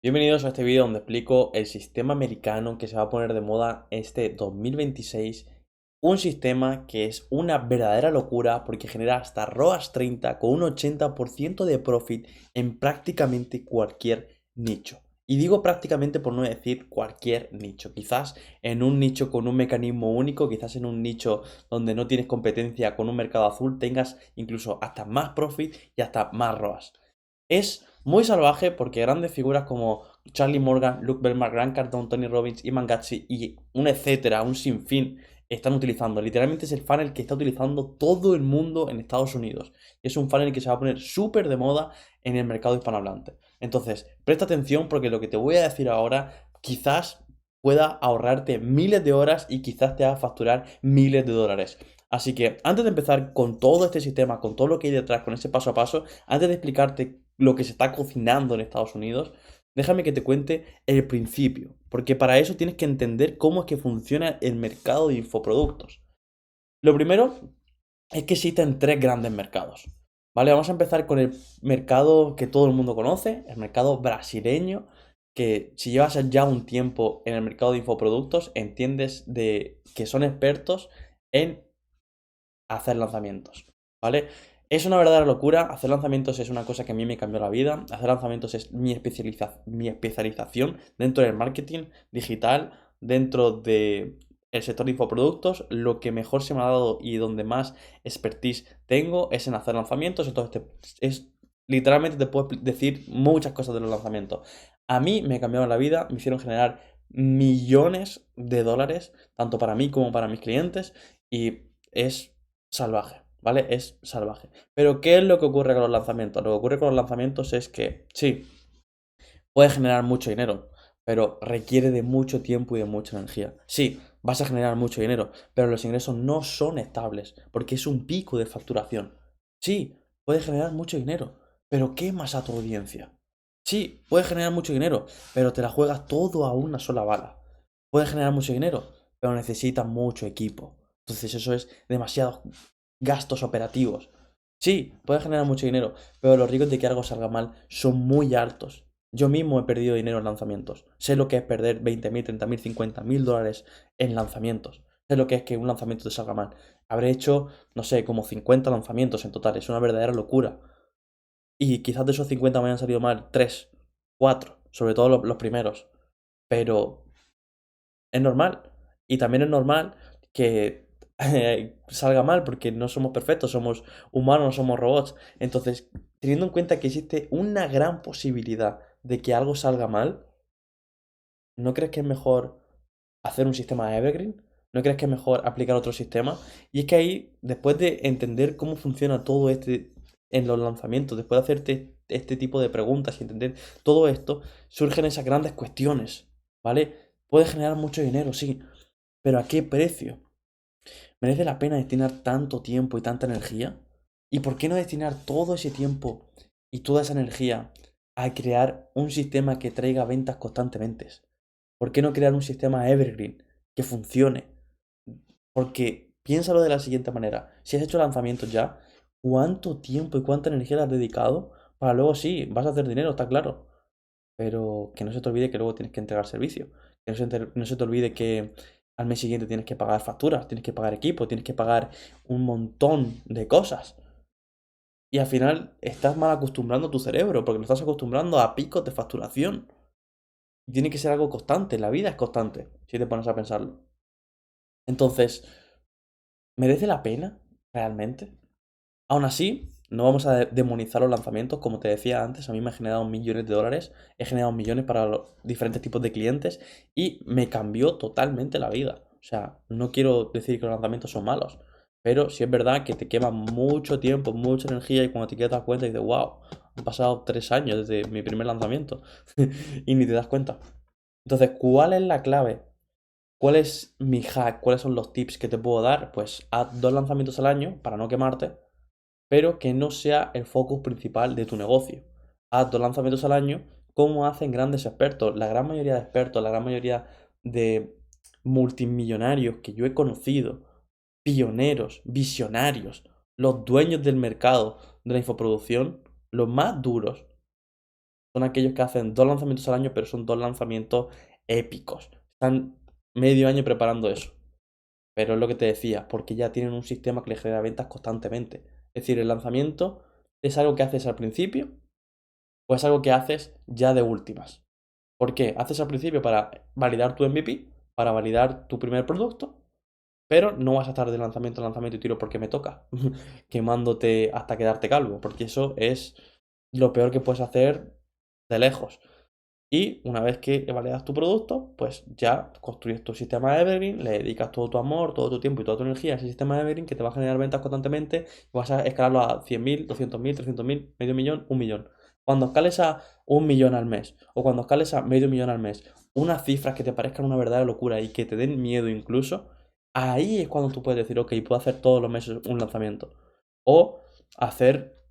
Bienvenidos a este vídeo donde explico el sistema americano que se va a poner de moda este 2026. Un sistema que es una verdadera locura porque genera hasta ROAS 30 con un 80% de profit en prácticamente cualquier nicho. Y digo prácticamente por no decir cualquier nicho. Quizás en un nicho con un mecanismo único, quizás en un nicho donde no tienes competencia con un mercado azul, tengas incluso hasta más profit y hasta más ROAS. Es muy salvaje porque grandes figuras como Charlie Morgan, Luke Belmar, Grant Cardone, Tony Robbins, Iman Gatsi y un etcétera, un sinfín, están utilizando. Literalmente es el funnel que está utilizando todo el mundo en Estados Unidos. Y es un funnel que se va a poner súper de moda en el mercado hispanohablante. Entonces, presta atención porque lo que te voy a decir ahora quizás pueda ahorrarte miles de horas y quizás te haga facturar miles de dólares. Así que antes de empezar con todo este sistema, con todo lo que hay detrás, con ese paso a paso, antes de explicarte lo que se está cocinando en Estados Unidos, déjame que te cuente el principio, porque para eso tienes que entender cómo es que funciona el mercado de infoproductos. Lo primero es que existen tres grandes mercados. ¿Vale? Vamos a empezar con el mercado que todo el mundo conoce, el mercado brasileño, que si llevas ya un tiempo en el mercado de infoproductos, entiendes de que son expertos en hacer lanzamientos, ¿vale? Es una verdadera locura, hacer lanzamientos es una cosa que a mí me cambió la vida, hacer lanzamientos es mi especialización dentro del marketing digital, dentro del sector de infoproductos, lo que mejor se me ha dado y donde más expertise tengo es en hacer lanzamientos, entonces literalmente te puedo decir muchas cosas de los lanzamientos. A mí me cambiaron la vida, me hicieron generar millones de dólares, tanto para mí como para mis clientes, y es salvaje, ¿vale? Es salvaje. Pero ¿qué es lo que ocurre con los lanzamientos? Lo que ocurre con los lanzamientos es que, sí, puedes generar mucho dinero, pero requiere de mucho tiempo y de mucha energía. Sí, vas a generar mucho dinero, pero los ingresos no son estables, porque es un pico de facturación. Sí, puedes generar mucho dinero, pero quemas a tu audiencia. Sí, puedes generar mucho dinero, pero te la juegas todo a una sola bala. Puedes generar mucho dinero, pero necesitas mucho equipo. Entonces eso es demasiados gastos operativos. Sí, puedes generar mucho dinero, pero los riesgos de que algo salga mal son muy altos. Yo mismo he perdido dinero en lanzamientos. Sé lo que es perder 20.000, 30.000, 50.000 dólares en lanzamientos. Sé lo que es que un lanzamiento te salga mal. Habré hecho, no sé, como 50 lanzamientos en total. Es una verdadera locura. Y quizás de esos 50 me hayan salido mal 3, 4, sobre todo los primeros. Pero es normal. Y también es normal que salga mal porque no somos perfectos, somos humanos, no somos robots. Entonces, teniendo en cuenta que existe una gran posibilidad de que algo salga mal, ¿no crees que es mejor hacer un sistema evergreen? ¿No crees que es mejor aplicar otro sistema? Y es que ahí, después de entender cómo funciona todo este en los lanzamientos, después de hacerte este tipo de preguntas y entender todo esto, surgen esas grandes cuestiones, ¿vale? Puedes generar mucho dinero, sí, pero ¿a qué precio? ¿Merece la pena destinar tanto tiempo y tanta energía? ¿Y por qué no destinar todo ese tiempo y toda esa energía a crear un sistema que traiga ventas constantemente? ¿Por qué no crear un sistema evergreen que funcione? Porque piénsalo de la siguiente manera. Si has hecho lanzamientos ya, ¿cuánto tiempo y cuánta energía le has dedicado? Para luego sí, vas a hacer dinero, está claro. Pero que no se te olvide que luego tienes que entregar servicio. Que no se te olvide que al mes siguiente tienes que pagar facturas, tienes que pagar equipo, tienes que pagar un montón de cosas. Y al final estás mal acostumbrando tu cerebro, porque lo estás acostumbrando a picos de facturación. Y tiene que ser algo constante, la vida es constante, si te pones a pensarlo. Entonces, ¿merece la pena realmente? Aún así, no vamos a demonizar los lanzamientos, como te decía antes, a mí me ha generado millones de dólares, he generado millones para los diferentes tipos de clientes y me cambió totalmente la vida. O sea, no quiero decir que los lanzamientos son malos, pero sí es verdad que te quema mucho tiempo, mucha energía y cuando te quieres dar cuenta dices, wow, han pasado 3 años desde mi primer lanzamiento y ni te das cuenta. Entonces, ¿cuál es la clave? ¿Cuál es mi hack? ¿Cuáles son los tips que te puedo dar? Pues haz 2 lanzamientos al año para no quemarte, pero que no sea el focus principal de tu negocio. Haz 2 lanzamientos al año como hacen grandes expertos. La gran mayoría de expertos, la gran mayoría de multimillonarios que yo he conocido, pioneros, visionarios, los dueños del mercado de la infoproducción, los más duros, son aquellos que hacen 2 lanzamientos al año, pero son 2 lanzamientos épicos. Están medio año preparando eso. Pero es lo que te decía, porque ya tienen un sistema que les genera ventas constantemente. Es decir, el lanzamiento es algo que haces al principio o es algo que haces ya de últimas. ¿Por qué? Haces al principio para validar tu MVP, para validar tu primer producto, pero no vas a estar de lanzamiento a lanzamiento y tiro porque me toca, quemándote hasta quedarte calvo, porque eso es lo peor que puedes hacer de lejos. Y una vez que validas tu producto, pues ya construyes tu sistema de Evergreen, le dedicas todo tu amor, todo tu tiempo y toda tu energía a ese sistema de Evergreen que te va a generar ventas constantemente y vas a escalarlo a 100.000, 200.000, 300.000, medio millón, 1 millón. Cuando escales a 1 millón al mes o cuando escales a medio millón al mes, unas cifras que te parezcan una verdadera locura y que te den miedo incluso, ahí es cuando tú puedes decir, ok, puedo hacer todos los meses un lanzamiento. O hacer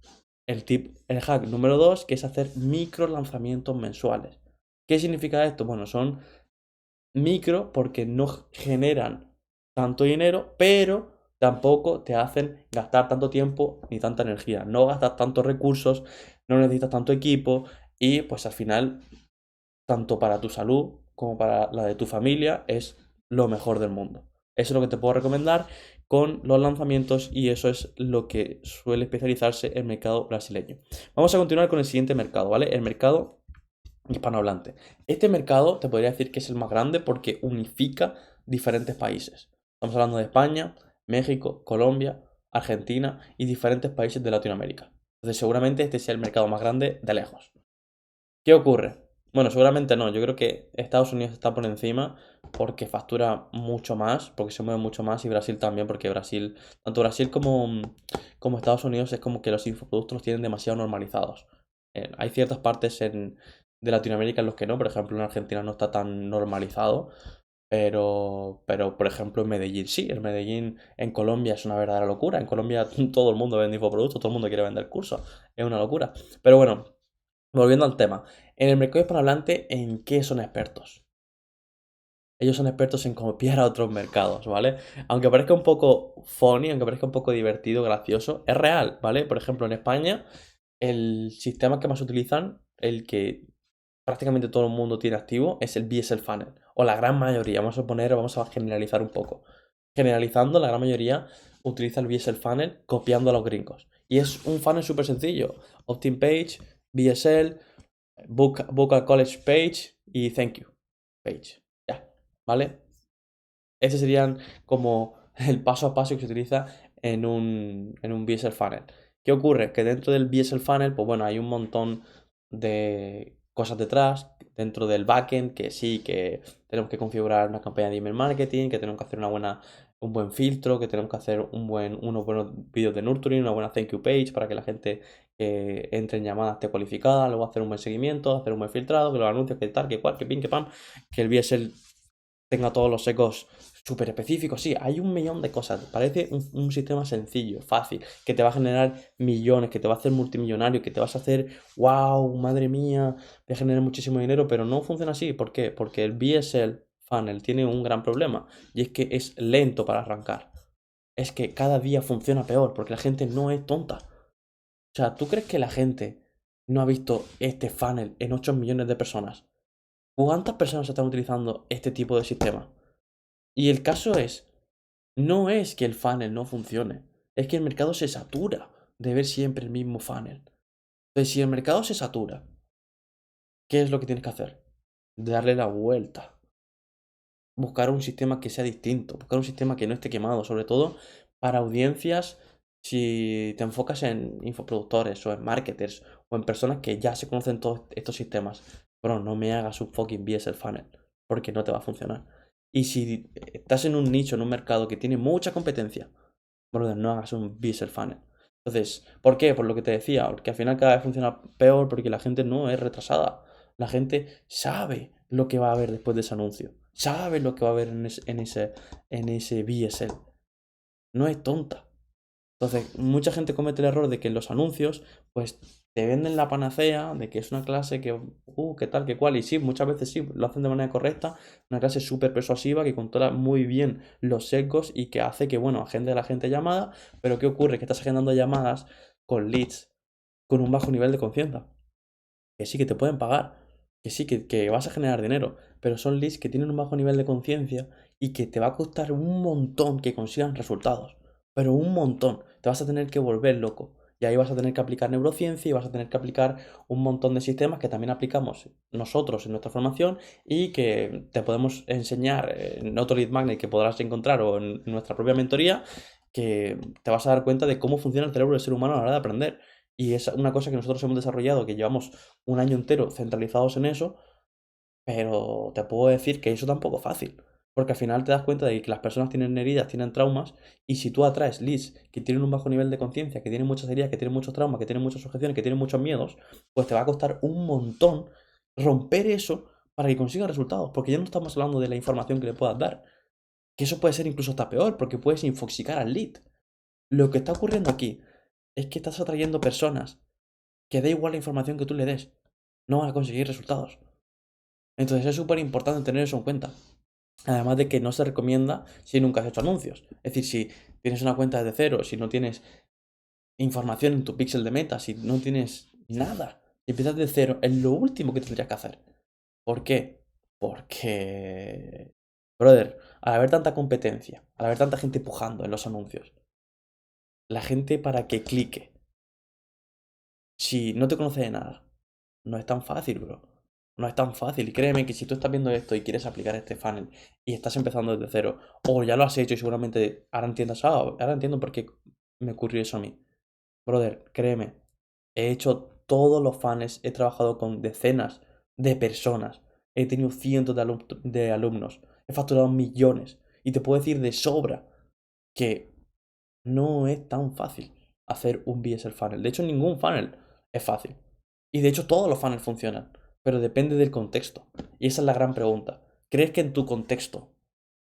el hack número 2, que es hacer micro lanzamientos mensuales. ¿Qué significa esto? Bueno, son micro porque no generan tanto dinero, pero tampoco te hacen gastar tanto tiempo ni tanta energía. No gastas tantos recursos, no necesitas tanto equipo y pues al final, tanto para tu salud como para la de tu familia, es lo mejor del mundo. Eso es lo que te puedo recomendar con los lanzamientos y eso es lo que suele especializarse el mercado brasileño. Vamos a continuar con el siguiente mercado, ¿vale? El mercado hispanohablante. Este mercado te podría decir que es el más grande porque unifica diferentes países. Estamos hablando de España, México, Colombia, Argentina y diferentes países de Latinoamérica. Entonces seguramente este sea el mercado más grande de lejos. ¿Qué ocurre? Bueno, seguramente no. Yo creo que Estados Unidos está por encima porque factura mucho más, porque se mueve mucho más y Brasil también, porque Brasil, tanto Brasil como Estados Unidos es como que los infoproductos los tienen demasiado normalizados. Hay ciertas partes de Latinoamérica en los que no, por ejemplo en Argentina no está tan normalizado, pero por ejemplo en Medellín sí, en Medellín, en Colombia es una verdadera locura. En Colombia todo el mundo vende infoproductos, todo el mundo quiere vender cursos, es una locura. Pero bueno. Volviendo al tema, en el mercado hispanohablante, ¿en qué son expertos? Ellos son expertos en copiar a otros mercados, ¿vale? Aunque parezca un poco funny, aunque parezca un poco divertido, gracioso, es real, ¿vale? Por ejemplo, en España, el sistema que más utilizan, el que prácticamente todo el mundo tiene activo, es el BSL Funnel. O la gran mayoría, vamos a generalizar un poco. Generalizando, la gran mayoría utiliza el BSL Funnel copiando a los gringos. Y es un funnel súper sencillo. Opt-in page, BSL, book a college page y thank you page. Ya, ¿vale? Ese serían como el paso a paso que se utiliza en un BSL funnel. ¿Qué ocurre? Que dentro del BSL funnel, pues bueno, hay un montón de cosas detrás, dentro del backend, que sí, que tenemos que configurar una campaña de email marketing, que tenemos que hacer un buen filtro, que tenemos que hacer unos buenos vídeos de nurturing, una buena thank you page para que la gente que entre en llamadas esté cualificada, luego hacer un buen seguimiento, hacer un buen filtrado, que los anuncios, que tal, que cual, que pin, que pam, que el BSL tenga todos los ecos súper específicos. Sí, hay un millón de cosas. Parece un sistema sencillo, fácil, que te va a generar millones, que te va a hacer multimillonario, que te vas a hacer, wow, madre mía, voy a generar muchísimo dinero, pero no funciona así. ¿Por qué? Porque el BSL funnel tiene un gran problema y es que es lento para arrancar. Es que cada día funciona peor porque la gente no es tonta. O sea, ¿tú crees que la gente no ha visto este funnel en 8 millones de personas? ¿Cuántas personas están utilizando este tipo de sistema? Y el caso no es que el funnel no funcione, es que el mercado se satura de ver siempre el mismo funnel. Entonces, si el mercado se satura, ¿qué es lo que tienes que hacer? Darle la vuelta. Buscar un sistema que sea distinto, buscar un sistema que no esté quemado, sobre todo para audiencias, si te enfocas en infoproductores o en marketers o en personas que ya se conocen todos estos sistemas. Bro, no me hagas un fucking BSL funnel, porque no te va a funcionar. Y si estás en un nicho, en un mercado que tiene mucha competencia, brother, no hagas un BSL funnel. Entonces, ¿por qué? Por lo que te decía, porque al final cada vez funciona peor porque la gente no es retrasada. La gente sabe lo que va a haber después de ese anuncio. Sabe lo que va a haber en ese BSL. No es tonta. Entonces, mucha gente comete el error de que en los anuncios, pues te venden la panacea de que es una clase que tal, que cual. Y sí, muchas veces sí, lo hacen de manera correcta. Una clase súper persuasiva que controla muy bien los sesgos y que hace que, bueno, agende a la gente llamada. Pero ¿qué ocurre? Que estás agendando llamadas con leads con un bajo nivel de confianza. que sí que te pueden pagar, que sí que vas a generar dinero, pero son leads que tienen un bajo nivel de conciencia y que te va a costar un montón que consigan resultados, pero un montón, te vas a tener que volver loco. Y ahí vas a tener que aplicar neurociencia y vas a tener que aplicar un montón de sistemas que también aplicamos nosotros en nuestra formación y que te podemos enseñar en otro lead magnet que podrás encontrar o en nuestra propia mentoría, que te vas a dar cuenta de cómo funciona el cerebro del ser humano a la hora de aprender. Y es una cosa que nosotros hemos desarrollado, que llevamos un año entero centralizados en eso, pero te puedo decir que eso tampoco es fácil. Porque al final te das cuenta de que las personas tienen heridas, tienen traumas, y si tú atraes leads que tienen un bajo nivel de conciencia, que tienen muchas heridas, que tienen muchos traumas, que tienen muchas objeciones, que tienen muchos miedos, pues te va a costar un montón romper eso para que consigan resultados. Porque ya no estamos hablando de la información que le puedas dar, que eso puede ser incluso hasta peor, porque puedes infoxicar al lead. Lo que está ocurriendo aquí es que estás atrayendo personas que da igual la información que tú le des, no van a conseguir resultados. Entonces es súper importante tener eso en cuenta. Además de que no se recomienda si nunca has hecho anuncios. Es decir, si tienes una cuenta desde cero, si no tienes información en tu pixel de meta, si no tienes nada, si empiezas de cero, es lo último que tendrías que hacer. ¿Por qué? Porque, brother, al haber tanta competencia, al haber tanta gente empujando en los anuncios, la gente para que clique, si no te conoce de nada, no es tan fácil, bro. No es tan fácil. Y créeme que si tú estás viendo esto y quieres aplicar este funnel y estás empezando desde cero, o ya lo has hecho y seguramente ahora entiendas, ahora entiendo por qué me ocurrió eso a mí. Brother, créeme, he hecho todos los funnels, he trabajado con decenas de personas, he tenido cientos de alumnos, he facturado millones. Y te puedo decir de sobra que no es tan fácil hacer un VSL funnel. De hecho, ningún funnel es fácil. Y de hecho, todos los funnels funcionan. Pero depende del contexto. Y esa es la gran pregunta. ¿Crees que en tu contexto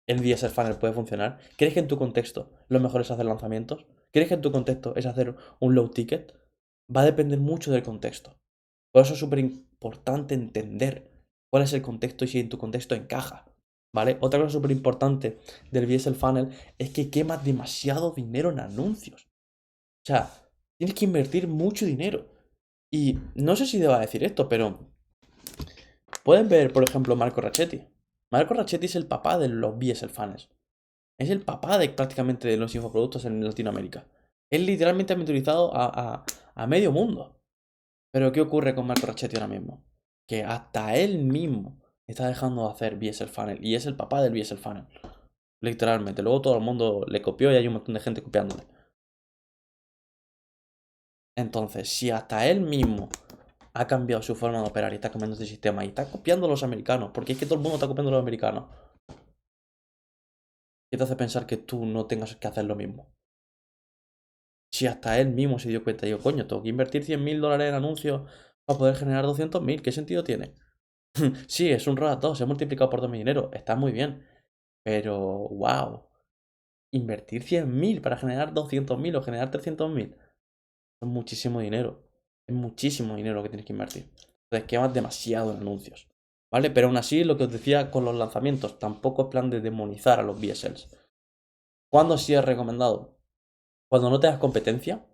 el VSL funnel puede funcionar? ¿Crees que en tu contexto lo mejor es hacer lanzamientos? ¿Crees que en tu contexto es hacer un low ticket? Va a depender mucho del contexto. Por eso es súper importante entender cuál es el contexto y si en tu contexto encaja. ¿Vale? Otra cosa súper importante del VSL Funnel es que quemas demasiado dinero en anuncios. O sea, tienes que invertir mucho dinero. Y no sé si deba decir esto, pero pueden ver, por ejemplo, Marco Racchetti. Marco Racchetti es el papá de los VSL Funnels. Es el papá de prácticamente de los infoproductos en Latinoamérica. Él literalmente ha mentorizado a medio mundo. Pero ¿qué ocurre con Marco Racchetti ahora mismo? Que hasta él mismo está dejando de hacer VSL Funnel. Y es el papá del VSL Funnel. Literalmente. Luego todo el mundo le copió y hay un montón de gente copiándole. Entonces, si hasta él mismo ha cambiado su forma de operar y está cambiando este sistema y está copiando a los americanos, porque es que todo el mundo está copiando a los americanos, ¿qué te hace pensar que tú no tengas que hacer lo mismo? Si hasta él mismo se dio cuenta, digo, coño, tengo que invertir $100.000 en anuncios para poder generar 200.000, ¿qué sentido tiene? Sí, es un ROAS se ha multiplicado por 2 mi dinero, está muy bien, pero wow, invertir 100.000 para generar 200.000 o generar 300.000 es muchísimo dinero, es muchísimo dinero lo que tienes que invertir. Entonces quemas demasiado en anuncios, ¿vale? Pero aún así, lo que os decía con los lanzamientos, tampoco es plan de demonizar a los VSLs. ¿Cuándo sí es recomendado? Cuando no tengas competencia,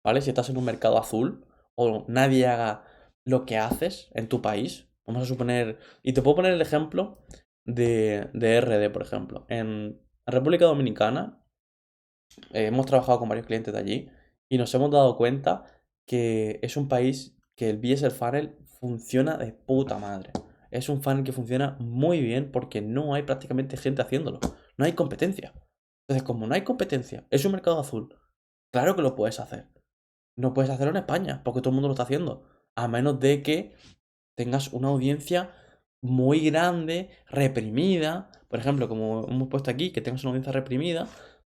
¿vale? Si estás en un mercado azul o nadie haga lo que haces en tu país, vamos a suponer, y te puedo poner el ejemplo de RD, por ejemplo. En República Dominicana hemos trabajado con varios clientes de allí y nos hemos dado cuenta que es un país que el VSL Funnel funciona de puta madre. Es un funnel que funciona muy bien porque no hay prácticamente gente haciéndolo. No hay competencia. Entonces, como no hay competencia, es un mercado azul. Claro que lo puedes hacer. No puedes hacerlo en España, porque todo el mundo lo está haciendo. A menos de que tengas una audiencia muy grande, reprimida. Por ejemplo, como hemos puesto aquí, que tengas una audiencia reprimida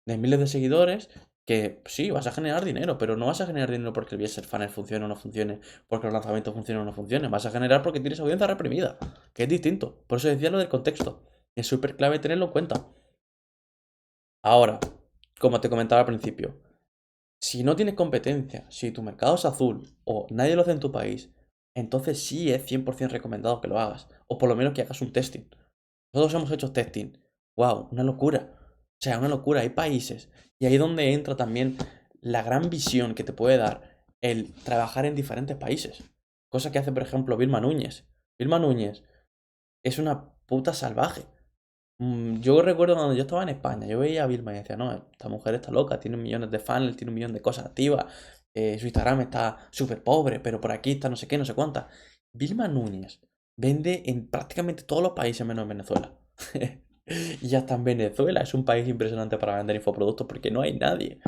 de miles de seguidores, que sí, vas a generar dinero, pero no vas a generar dinero porque el VSL Funnel funcione o no funcione, porque los lanzamientos funcionen o no funcionen. Vas a generar porque tienes audiencia reprimida, que es distinto. Por eso decía lo del contexto. Es súper clave tenerlo en cuenta. Ahora, como te comentaba al principio, si no tienes competencia, si tu mercado es azul o nadie lo hace en tu país, entonces sí es 100% recomendado que lo hagas. O por lo menos que hagas un testing. Nosotros hemos hecho testing. ¡Wow! Una locura. O sea, una locura. Hay países. Y ahí es donde entra también la gran visión que te puede dar el trabajar en diferentes países. Cosa que hace, por ejemplo, Vilma Núñez. Vilma Núñez es una puta salvaje. Yo recuerdo cuando yo estaba en España, yo veía a Vilma y decía, no, esta mujer está loca, tiene millones de fans, tiene un millón de cosas activas, su Instagram está súper pobre, pero por aquí está no sé qué, no sé cuántas. Vilma Núñez vende en prácticamente todos los países menos en Venezuela. Y hasta en Venezuela es un país impresionante para vender infoproductos porque no hay nadie.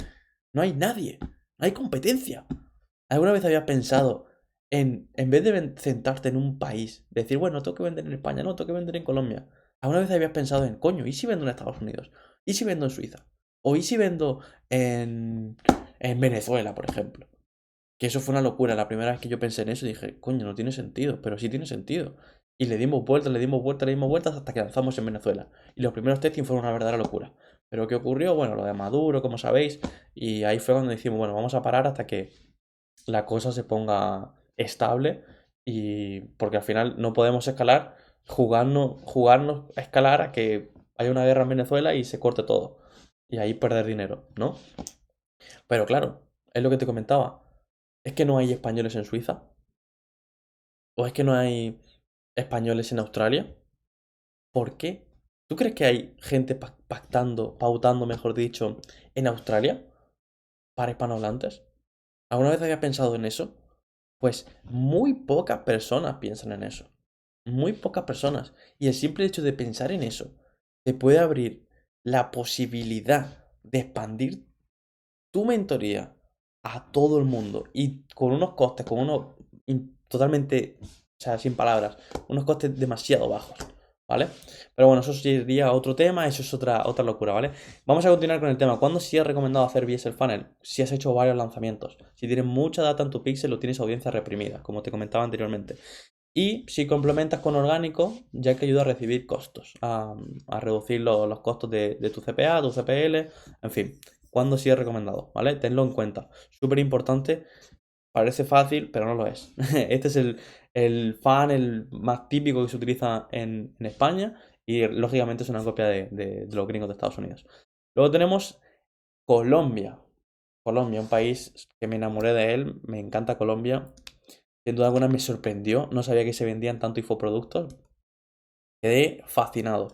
No hay nadie. No hay competencia. ¿Alguna vez habías pensado en vez de centrarte en un país, decir, bueno, tengo que vender en España, no, tengo que vender en Colombia? ¿Alguna vez habías pensado en, coño, ¿y si vendo en Estados Unidos? ¿Y si vendo en Suiza? ¿O y si vendo en Venezuela, por ejemplo? Que eso fue una locura. La primera vez que yo pensé en eso dije, coño, no tiene sentido, pero sí tiene sentido. Y le dimos vueltas, le dimos vueltas, le dimos vueltas hasta que lanzamos en Venezuela. Y los primeros testing fueron una verdadera locura. Pero ¿qué ocurrió? Bueno, lo de Maduro, como sabéis. Y ahí fue cuando decimos, bueno, vamos a parar hasta que la cosa se ponga estable. Y porque al final no podemos escalar, jugarnos a escalar a que haya una guerra en Venezuela y se corte todo. Y ahí perder dinero, ¿no? Pero claro, es lo que te comentaba. ¿Es que no hay españoles en Suiza? ¿O es que no hay españoles en Australia? ¿Por qué? ¿Tú crees que hay gente pactando, pautando, mejor dicho, en Australia para hispanohablantes? ¿Alguna vez había pensado en eso? Pues muy pocas personas piensan en eso. Muy pocas personas. Y el simple hecho de pensar en eso te puede abrir la posibilidad de expandir tu mentoría a todo el mundo y con unos costes, con unos totalmente, o sea, sin palabras, unos costes demasiado bajos, ¿vale? Pero bueno, eso sería otro tema, eso es otra locura, ¿vale? Vamos a continuar con el tema. ¿Cuándo sí es recomendado hacer VSL Funnel? Si has hecho varios lanzamientos, si tienes mucha data en tu pixel o tienes audiencia reprimida, como te comentaba anteriormente. Y si complementas con orgánico, ya que ayuda a recibir costos, a reducir los costos de tu CPA, tu CPL, en fin, cuando sí es recomendado, ¿vale? Tenlo en cuenta. Súper importante, parece fácil, pero no lo es. Este es el funnel más típico que se utiliza en España y lógicamente es una copia de los gringos de Estados Unidos. Luego tenemos Colombia. Colombia, un país que me enamoré de él, me encanta Colombia. Sin duda alguna me sorprendió, no sabía que se vendían tanto infoproductos. Quedé fascinado.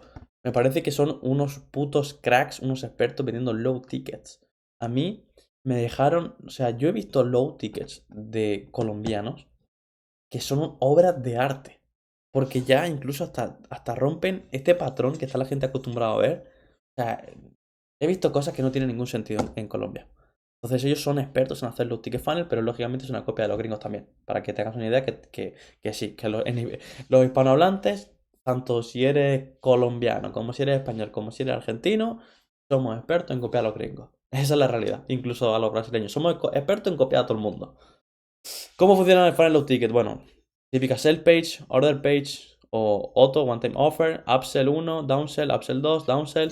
Me parece que son unos putos cracks, unos expertos vendiendo low tickets. A mí me dejaron, o sea, yo he visto low tickets de colombianos que son obras de arte. Porque ya incluso hasta rompen este patrón que está la gente acostumbrada a ver. O sea, he visto cosas que no tienen ningún sentido en Colombia. Entonces ellos son expertos en hacer los ticket funnel, pero lógicamente es una copia de los gringos también. Para que te hagas una idea que sí, que los hispanohablantes, tanto si eres colombiano, como si eres español, como si eres argentino, somos expertos en copiar a los gringos. Esa es la realidad, incluso a los brasileños. Somos expertos en copiar a todo el mundo. ¿Cómo funciona el funnel low ticket? Bueno, típica sell page, order page o auto, one time offer, upsell 1, downsell, upsell 2, downsell,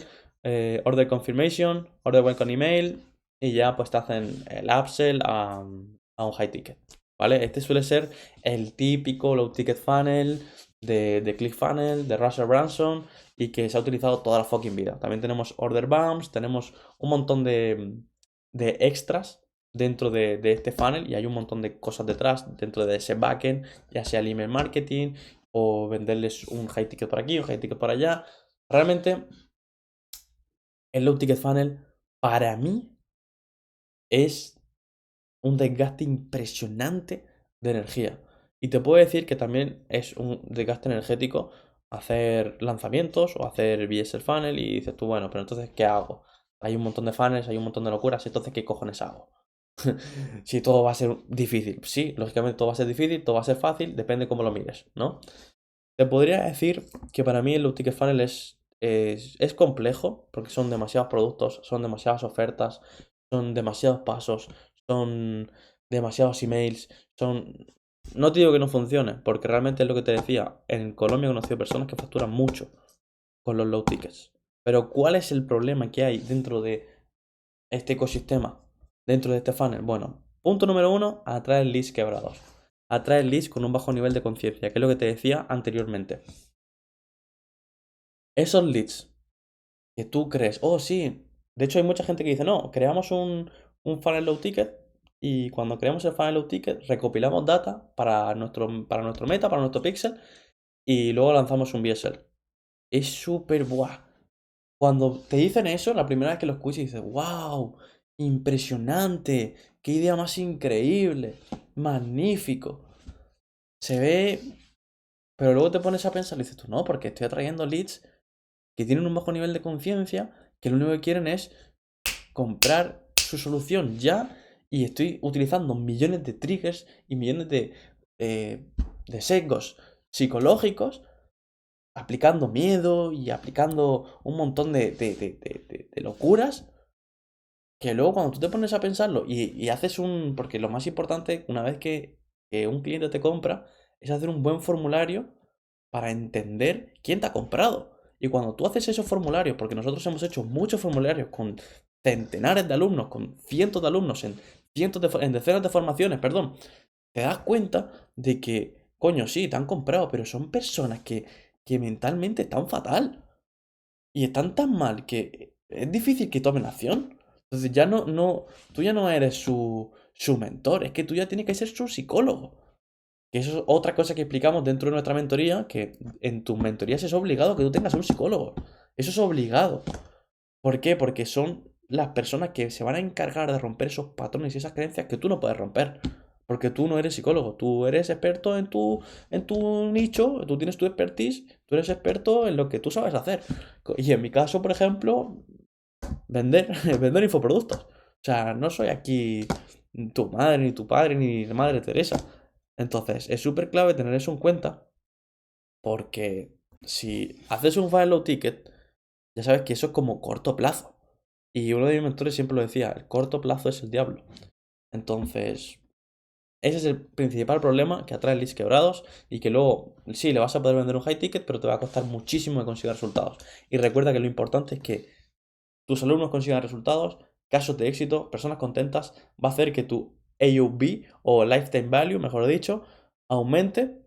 order confirmation, order welcome email y ya pues te hacen el upsell a un high ticket, ¿vale? Este suele ser el típico low ticket funnel de ClickFunnels, de Russell Brunson y que se ha utilizado toda la fucking vida. También tenemos order bumps, tenemos un montón de extras dentro de este funnel y hay un montón de cosas detrás dentro de ese backend, ya sea el email marketing o venderles un high ticket por aquí, un high ticket por allá. Realmente el low ticket funnel para mí es un desgaste impresionante de energía. Y te puedo decir que también es un desgaste energético hacer lanzamientos o hacer VSL funnel y dices tú, bueno, pero entonces, ¿qué hago? Hay un montón de funnels, hay un montón de locuras, entonces, ¿qué cojones hago? Si todo va a ser difícil. Sí, lógicamente todo va a ser difícil, todo va a ser fácil, depende cómo lo mires, ¿no? Te podría decir que para mí el low ticket funnel es complejo porque son demasiados productos, son demasiadas ofertas, son demasiados pasos, son demasiados emails, son... No te digo que no funcione, porque realmente es lo que te decía. En Colombia he conocido personas que facturan mucho con los low tickets. Pero ¿cuál es el problema que hay dentro de este ecosistema, dentro de este funnel? Bueno, punto número uno, atraer leads quebrados. Atraer leads con un bajo nivel de conciencia, que es lo que te decía anteriormente. Esos leads que tú crees, oh sí, de hecho hay mucha gente que dice, no, creamos un funnel low ticket y cuando creamos el funnel load ticket recopilamos data para nuestro meta, para nuestro pixel y luego lanzamos un VSL. Es súper buah. Cuando te dicen eso, la primera vez que lo escuchas dices, wow, impresionante, qué idea más increíble, magnífico. Se ve, pero luego te pones a pensar y dices tú, no, porque estoy atrayendo leads que tienen un bajo nivel de conciencia, que lo único que quieren es comprar su solución ya y estoy utilizando millones de triggers y millones de sesgos psicológicos, aplicando miedo y aplicando un montón de locuras, que luego cuando tú te pones a pensarlo y haces porque lo más importante una vez que un cliente te compra es hacer un buen formulario para entender quién te ha comprado. Y cuando tú haces esos formularios, porque nosotros hemos hecho muchos formularios con centenares de alumnos, con cientos de alumnos, en decenas de formaciones, perdón, te das cuenta de que, coño, sí, te han comprado, pero son personas que mentalmente están fatal. Y están tan mal que es difícil que tomen acción. Entonces ya tú ya no eres su mentor, es que tú ya tienes que ser su psicólogo. Que eso es otra cosa que explicamos dentro de nuestra mentoría, que en tus mentorías es obligado que tú tengas un psicólogo. Eso es obligado. ¿Por qué? Porque son las personas que se van a encargar de romper esos patrones y esas creencias que tú no puedes romper. Porque tú no eres psicólogo, tú eres experto en tu nicho, tú tienes tu expertise, tú eres experto en lo que tú sabes hacer. Y en mi caso, por ejemplo, vender, vender infoproductos. O sea, no soy aquí tu madre, ni tu padre, ni la madre Teresa. Entonces, es súper clave tener eso en cuenta, porque si haces un file low ticket, ya sabes que eso es como corto plazo. Y uno de mis mentores siempre lo decía, el corto plazo es el diablo. Entonces, ese es el principal problema que atrae leads quebrados y que luego sí le vas a poder vender un high ticket, pero te va a costar muchísimo de conseguir resultados. Y recuerda que lo importante es que tus alumnos consigan resultados, casos de éxito, personas contentas, va a hacer que tu AOV o Lifetime Value, mejor dicho, aumente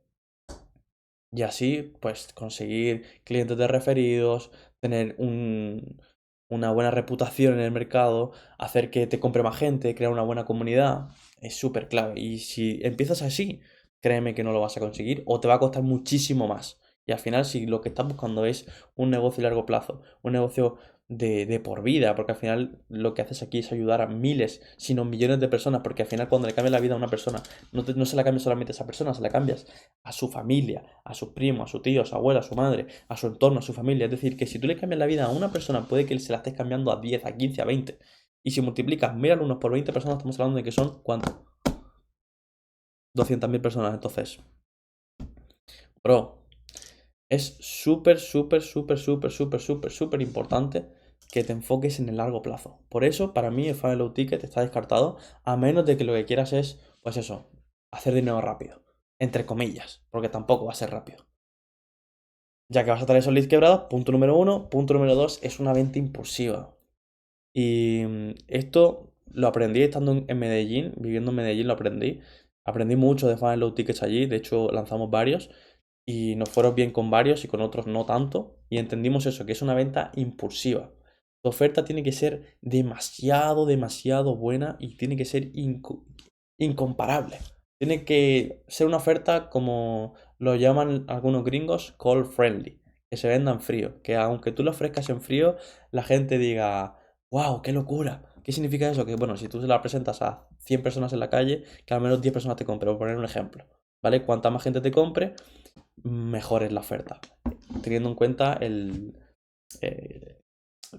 y así pues conseguir clientes de referidos, tener una buena reputación en el mercado, hacer que te compre más gente, crear una buena comunidad, es súper clave. Y si empiezas así, créeme que no lo vas a conseguir o te va a costar muchísimo más. Y al final, si lo que estás buscando es un negocio a largo plazo, un negocio de por vida, porque al final lo que haces aquí es ayudar a miles, si no millones de personas, porque al final cuando le cambias la vida a una persona, no se la cambias solamente a esa persona, se la cambias a su familia, a sus primos, a su tío, a su abuela, a su madre, a su entorno, a su familia. Es decir, que si tú le cambias la vida a una persona, puede que se la estés cambiando a 10, a 15, a 20. Y si multiplicas 1000 alumnos por 20 personas, estamos hablando de que son, ¿cuánto? 200.000 personas. Entonces, bro, es súper, súper, súper, súper, súper, súper, súper importante que te enfoques en el largo plazo. Por eso, para mí, el Funnel Low Ticket está descartado, a menos de que lo que quieras es, pues eso, hacer dinero rápido. Entre comillas, porque tampoco va a ser rápido. Ya que vas a tener esos leads quebrados, punto número uno. Punto número dos, es una venta impulsiva. Y esto lo aprendí estando en Medellín, viviendo en Medellín lo aprendí. Aprendí mucho de Funnel Low Tickets allí, de hecho lanzamos varios y nos fueron bien con varios y con otros no tanto. Y entendimos eso, que es una venta impulsiva. Tu oferta tiene que ser demasiado, demasiado buena y tiene que ser incomparable. Tiene que ser una oferta como lo llaman algunos gringos, call friendly, que se venda en frío, que aunque tú lo ofrezcas en frío, la gente diga, wow, qué locura. ¿Qué significa eso? Que bueno, si tú se la presentas a 100 personas en la calle, que al menos 10 personas te compren, por poner un ejemplo, ¿vale? Cuanta más gente te compre, mejor es la oferta, teniendo en cuenta eh,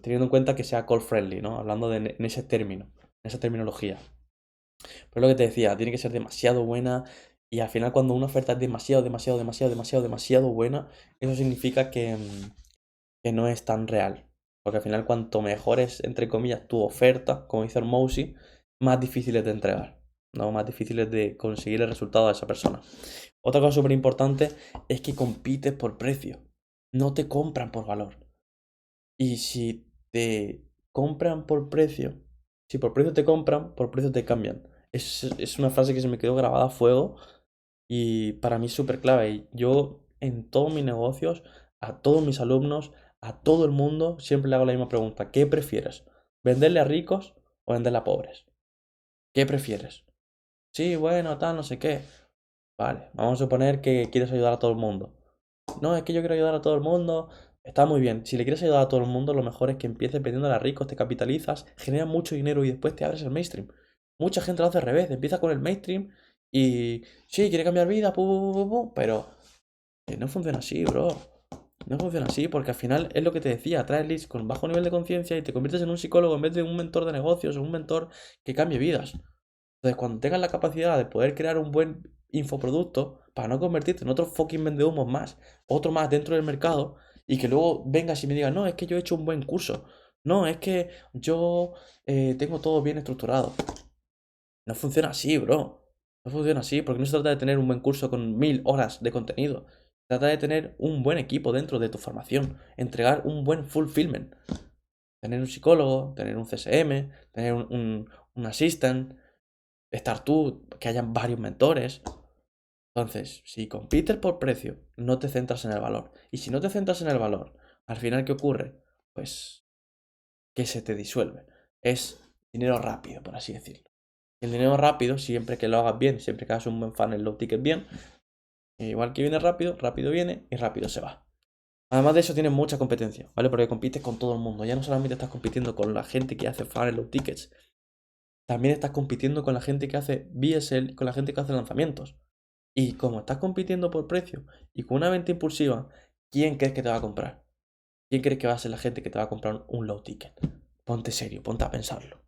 teniendo en cuenta que sea call friendly, ¿no? Hablando en ese término, en esa terminología. Pero lo que te decía, tiene que ser demasiado buena y al final cuando una oferta es demasiado, demasiado, demasiado, demasiado, demasiado buena, eso significa que no es tan real. Porque al final cuanto mejor es, entre comillas, tu oferta, como dice Hermosi, más difícil es de entregar, ¿no? Más difícil es de conseguir el resultado de esa persona. Otra cosa súper importante es que compites por precio. No te compran por valor. Y si te compran por precio, si por precio te compran, por precio te cambian. Es una frase que se me quedó grabada a fuego y para mí es súper clave. Y yo en todos mis negocios, a todos mis alumnos, a todo el mundo, siempre le hago la misma pregunta. ¿Qué prefieres? ¿Venderle a ricos o venderle a pobres? ¿Qué prefieres? Sí, bueno, tal, no sé qué. Vale, vamos a suponer que quieres ayudar a todo el mundo. No, es que yo quiero ayudar a todo el mundo. Está muy bien. Si le quieres ayudar a todo el mundo, lo mejor es que empieces vendiendo a ricos, te capitalizas, generas mucho dinero y después te abres el mainstream. Mucha gente lo hace al revés, empieza con el mainstream y sí, quiere cambiar vida, pero no funciona así, bro. No funciona así porque al final es lo que te decía, traes leads con bajo nivel de conciencia y te conviertes en un psicólogo en vez de un mentor de negocios o un mentor que cambie vidas. Entonces, cuando tengas la capacidad de poder crear un buen infoproducto para no convertirte en otro fucking vendehumos más, otro más dentro del mercado, y que luego vengas y me digas, no, es que yo he hecho un buen curso, no, es que yo tengo todo bien estructurado. No funciona así, bro. No funciona así, porque no se trata de tener un buen curso con 1000 horas de contenido. Se trata de tener un buen equipo dentro de tu formación, entregar un buen fulfillment. Tener un psicólogo, tener un CSM, tener un assistant, estar tú, que hayan varios mentores. Entonces, si compites por precio, no te centras en el valor. Y si no te centras en el valor, al final, ¿qué ocurre? Pues que se te disuelve. Es dinero rápido, por así decirlo. El dinero rápido, siempre que lo hagas bien, siempre que hagas un buen funnel low ticket bien, igual que viene rápido, rápido viene y rápido se va. Además de eso, tienes mucha competencia, ¿vale? Porque compites con todo el mundo. Ya no solamente estás compitiendo con la gente que hace funnel low tickets, también estás compitiendo con la gente que hace BSL, con la gente que hace lanzamientos. Y como estás compitiendo por precio y con una venta impulsiva, ¿quién crees que te va a comprar? ¿Quién crees que va a ser la gente que te va a comprar un low ticket? Ponte serio, ponte a pensarlo.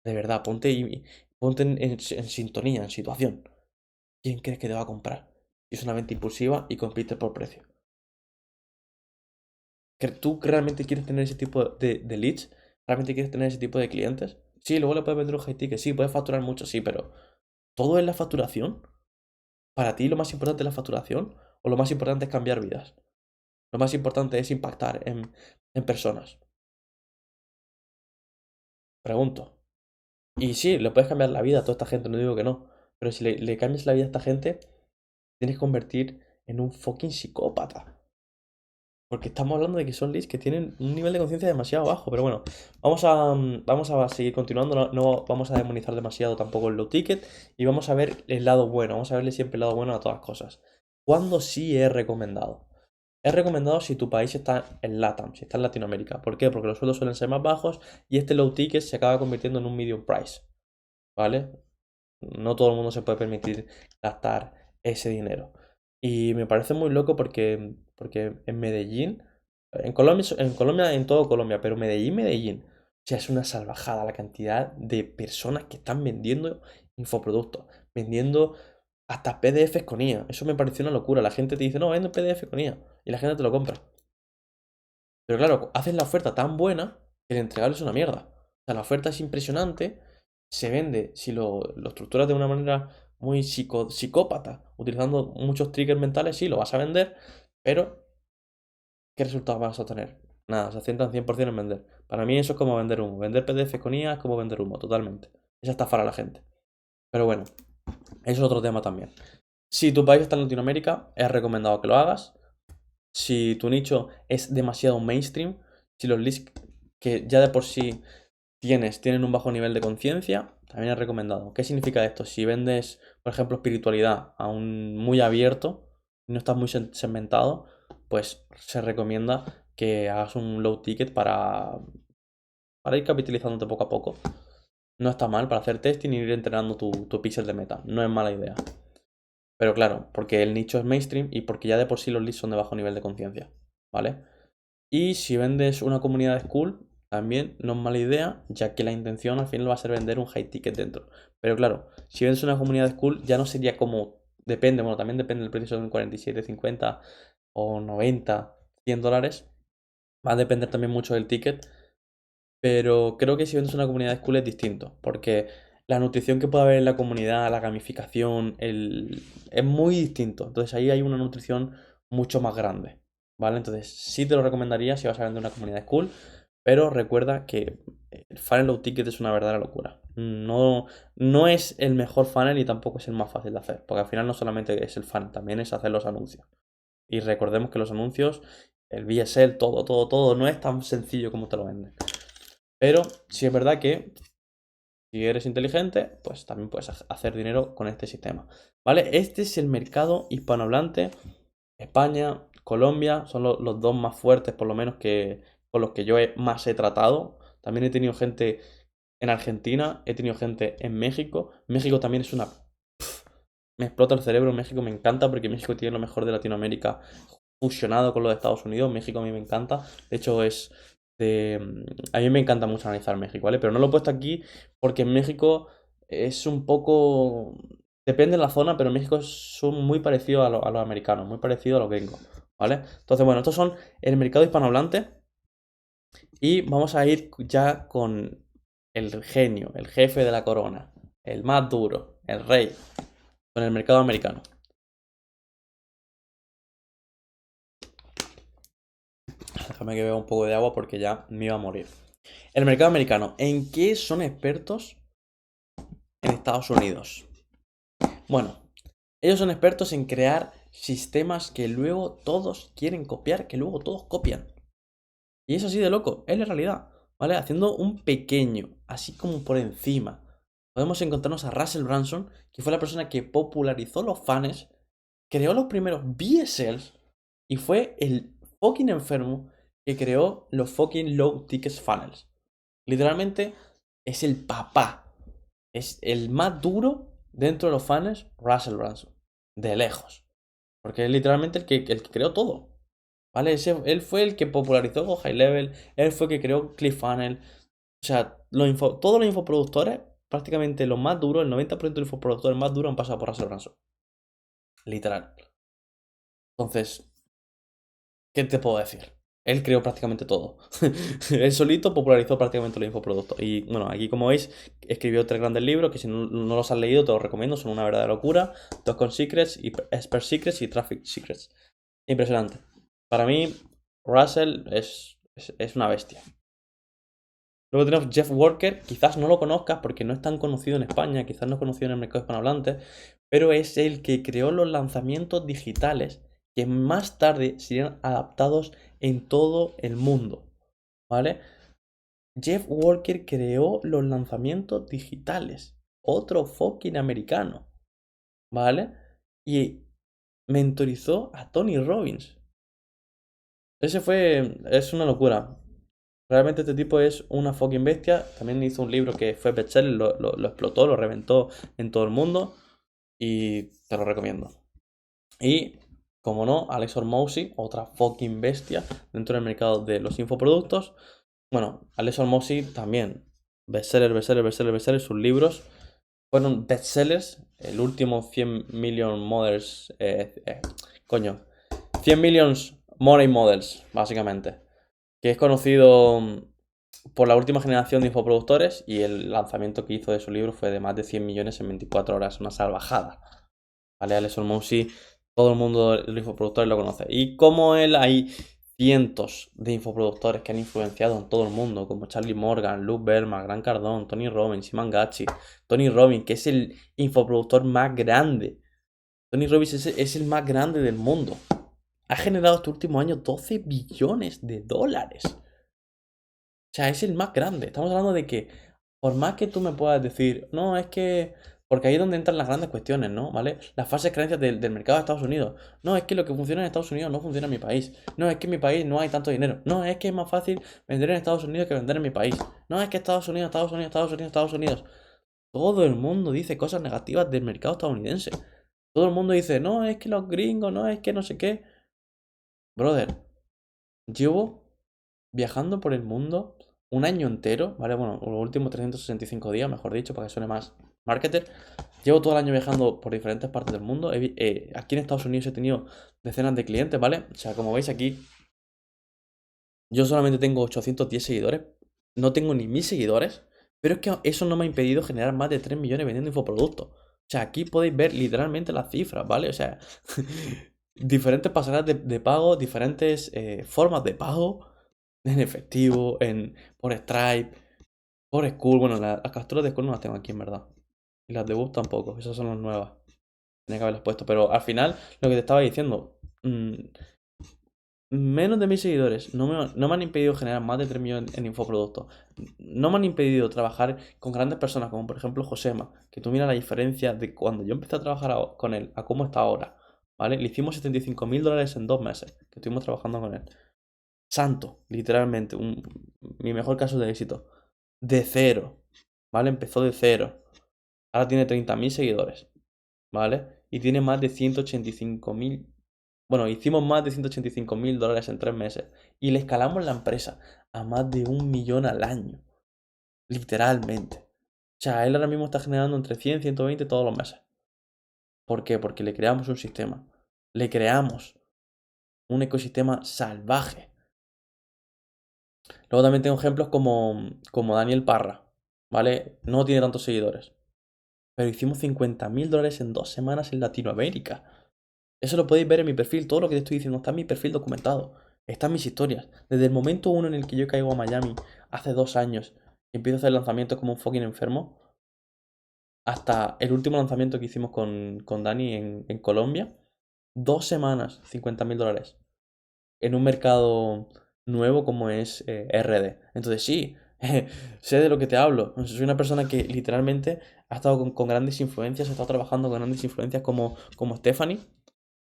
De verdad, ponte en sintonía, en situación. ¿Quién crees que te va a comprar? Si es una venta impulsiva y compites por precio. ¿Tú realmente quieres tener ese tipo de leads? ¿Realmente quieres tener ese tipo de clientes? Sí, luego le puedes vender un high ticket, sí, puedes facturar mucho, sí, pero ¿todo es la facturación? ¿Para ti lo más importante es la facturación? ¿O lo más importante es cambiar vidas? Lo más importante es impactar en personas. Pregunto. Y sí, le puedes cambiar la vida a toda esta gente, no digo que no. Pero si le cambias la vida a esta gente, tienes que convertir en un fucking psicópata. Porque estamos hablando de que son leads que tienen un nivel de conciencia demasiado bajo. Pero bueno, vamos a seguir continuando. No vamos a demonizar demasiado tampoco el low ticket. Y vamos a ver el lado bueno. Vamos a verle siempre el lado bueno a todas las cosas. ¿Cuándo sí es recomendado? Es recomendado si tu país está en LATAM, si está en Latinoamérica. ¿Por qué? Porque los sueldos suelen ser más bajos y este low ticket se acaba convirtiendo en un medium price. ¿Vale? No todo el mundo se puede permitir gastar ese dinero. Y me parece muy loco porque en Medellín, en Colombia, en todo Colombia, pero Medellín, o sea, es una salvajada la cantidad de personas que están vendiendo infoproductos, vendiendo hasta PDFs con IA. Eso me pareció una locura. La gente te dice, no, vendo PDF con IA. Y la gente te lo compra. Pero claro, hacen la oferta tan buena que el entregable es una mierda. O sea, la oferta es impresionante, se vende, si lo estructuras de una manera muy psicópata, utilizando muchos triggers mentales, sí, lo vas a vender, pero ¿qué resultados vas a obtener? Nada, se centran 100% en vender. Para mí eso es como vender humo. Vender PDF con IA es como vender humo, totalmente. Es estafar a la gente. Pero bueno, eso es otro tema también. Si tu país está en Latinoamérica, es recomendado que lo hagas. Si tu nicho es demasiado mainstream, si los leads que ya de por sí tienen un bajo nivel de conciencia, también es recomendado. ¿Qué significa esto? Si vendes, por ejemplo, espiritualidad a un muy abierto, no estás muy segmentado, pues se recomienda que hagas un low ticket para ir capitalizándote poco a poco. No está mal para hacer testing y ir entrenando tu pixel de meta. No es mala idea. Pero claro, porque el nicho es mainstream y porque ya de por sí los leads son de bajo nivel de conciencia, ¿vale? Y si vendes una comunidad school, también no es mala idea, ya que la intención al final va a ser vender un high ticket dentro. Pero claro, si vendes una comunidad school, ya no sería como, depende, bueno, también depende del precio, son 47, 50 o 90, $100. Va a depender también mucho del ticket, pero creo que si vendes una comunidad school es distinto, porque la nutrición que puede haber en la comunidad, la gamificación, es muy distinto. Entonces ahí hay una nutrición mucho más grande, ¿vale? Entonces sí te lo recomendaría si vas a vender una comunidad school, pero recuerda que el funnel low ticket es una verdadera locura. No, no es el mejor funnel y tampoco es el más fácil de hacer, porque al final no solamente es el funnel, también es hacer los anuncios. Y recordemos que los anuncios, el VSL, todo, no es tan sencillo como te lo venden. Pero sí es verdad que Si eres inteligente, pues también puedes hacer dinero con este sistema. ¿Vale? Este es el mercado hispanohablante. España, Colombia son los dos más fuertes, por lo menos que con los que yo más he tratado. También he tenido gente en Argentina, he tenido gente en México. México también es una... Me explota el cerebro. México me encanta porque México tiene lo mejor de Latinoamérica fusionado con lo de Estados Unidos. México a mí me encanta. De hecho, es de... A mí me encanta mucho analizar México, ¿vale? Pero no lo he puesto aquí porque en México es un poco... Depende de la zona, pero en México son muy parecidos a los americanos, muy parecidos a los gringos, ¿vale? Entonces, bueno, estos son el mercado hispanohablante y vamos a ir ya con el genio, el jefe de la corona, el más duro, el rey, con el mercado americano. Déjame que beba un poco de agua porque ya me iba a morir. El mercado americano. ¿En qué son expertos en Estados Unidos? Bueno, ellos son expertos en crear sistemas que luego todos quieren copiar, que luego todos copian. Y es así de loco, es la realidad, ¿vale? Haciendo un pequeño, así como por encima. Podemos encontrarnos a Russell Brunson, que fue la persona que popularizó los fans, creó los primeros BSLs y fue el fucking enfermo que creó los fucking low ticket funnels. Literalmente es el papá. Es el más duro dentro de los funnels, Russell Brunson. De lejos. Porque es literalmente el que creó todo. ¿Vale? Él fue el que popularizó High Level. Él fue el que creó ClickFunnels. O sea, todos los infoproductores, prácticamente los más duros, el 90% de los infoproductores más duros han pasado por Russell Brunson. Literal. Entonces, ¿qué te puedo decir? Él creó prácticamente todo. Él solito popularizó prácticamente los infoproductos. Y bueno, aquí como veis, escribió 3 grandes libros que si no los has leído te los recomiendo. Son una verdadera locura. Con Secrets, Expert Secrets y Traffic Secrets. Impresionante. Para mí, Russell es una bestia. Luego tenemos Jeff Walker. Quizás no lo conozcas porque no es tan conocido en España. Quizás no es conocido en el mercado hispanohablante. Pero es el que creó los lanzamientos digitales que más tarde serían adaptados en todo el mundo, ¿vale? Jeff Walker creó los lanzamientos digitales, otro fucking americano, ¿vale? Y mentorizó a Tony Robbins. Es una locura. Realmente este tipo es una fucking bestia. También hizo un libro que fue bestseller, lo explotó, lo reventó en todo el mundo y te lo recomiendo. Y como no, Alex Hormozi, otra fucking bestia dentro del mercado de los infoproductos. Bueno, Alex Hormozi también, bestseller, sus libros fueron bestsellers. El último 100 Million Models, coño, 100 Millions Money Models, básicamente. Que es conocido por la última generación de infoproductores y el lanzamiento que hizo de su libro fue de más de 100 millones en 24 horas, una salvajada. ¿Vale? Alex Hormozi, todo el mundo de los infoproductores lo conoce. Y como él hay cientos de infoproductores que han influenciado en todo el mundo, como Charlie Morgan, Luke Berman, Grant Cardone, Tony Robbins, Iman Gacci, Tony Robbins, que es el infoproductor más grande. Tony Robbins es el más grande del mundo. Ha generado este último año 12 billones de dólares. O sea, es el más grande. Estamos hablando de que, por más que tú me puedas decir, no, es que. Porque ahí es donde entran las grandes cuestiones, ¿no? ¿Vale? Las falsas creencias del mercado de Estados Unidos. No, es que lo que funciona en Estados Unidos no funciona en mi país. No, es que en mi país no hay tanto dinero. No, es que es más fácil vender en Estados Unidos que vender en mi país. No, es que Estados Unidos, Estados Unidos, Estados Unidos, Estados Unidos. Todo el mundo dice cosas negativas del mercado estadounidense. Todo el mundo dice, no, es que los gringos, no, es que no sé qué. Brother, llevo viajando por el mundo un año entero, ¿vale? Bueno, los últimos 365 días, mejor dicho, para que suene más marketer. Llevo todo el año viajando por diferentes partes del mundo. Aquí en Estados Unidos he tenido decenas de clientes, ¿vale? O sea, como veis aquí, yo solamente tengo 810 seguidores. No tengo ni 1000 seguidores. Pero es que eso no me ha impedido generar más de 3 millones vendiendo infoproductos. O sea, aquí podéis ver literalmente las cifras, ¿vale? O sea, diferentes pasarelas de pago, diferentes formas de pago en efectivo, por Stripe, por Skull. Bueno, las capturas de Skull no las tengo aquí en verdad. Y las de Boost tampoco, esas son las nuevas. Tenía que haberlas puesto. Pero al final, lo que te estaba diciendo, Menos de 1000 seguidores. No me han impedido generar más de 3 millones en infoproductos. No me han impedido trabajar con grandes personas, como por ejemplo Josema, que tú mira la diferencia de cuando yo empecé a trabajar con él a cómo está ahora. ¿Vale? Le hicimos 75.000 dólares en 2 meses que estuvimos trabajando con él. Santo, literalmente, mi mejor caso de éxito. De cero, ¿vale? Empezó de cero. Ahora tiene 30.000 seguidores, ¿vale? Y tiene más de 185.000. Bueno, hicimos más de 185.000 dólares en 3 meses. Y le escalamos la empresa a más de 1 millón al año. Literalmente. O sea, él ahora mismo está generando entre 100 y 120 todos los meses. ¿Por qué? Porque le creamos un sistema. Le creamos un ecosistema salvaje. Luego también tengo ejemplos como Daniel Parra, ¿vale? No tiene tantos seguidores. Pero hicimos 50.000 dólares en 2 semanas en Latinoamérica. Eso lo podéis ver en mi perfil. Todo lo que te estoy diciendo está en mi perfil documentado. Está en mis historias. Desde el momento uno en el que yo caigo a Miami, hace 2 años, y empiezo a hacer lanzamientos como un fucking enfermo, hasta el último lanzamiento que hicimos con Dani en Colombia, 2 semanas, 50.000 dólares. En un mercado nuevo como es RD. Entonces sí, sé de lo que te hablo. Soy una persona que literalmente ha estado con grandes influencias, ha estado trabajando con grandes influencias como Stephanie,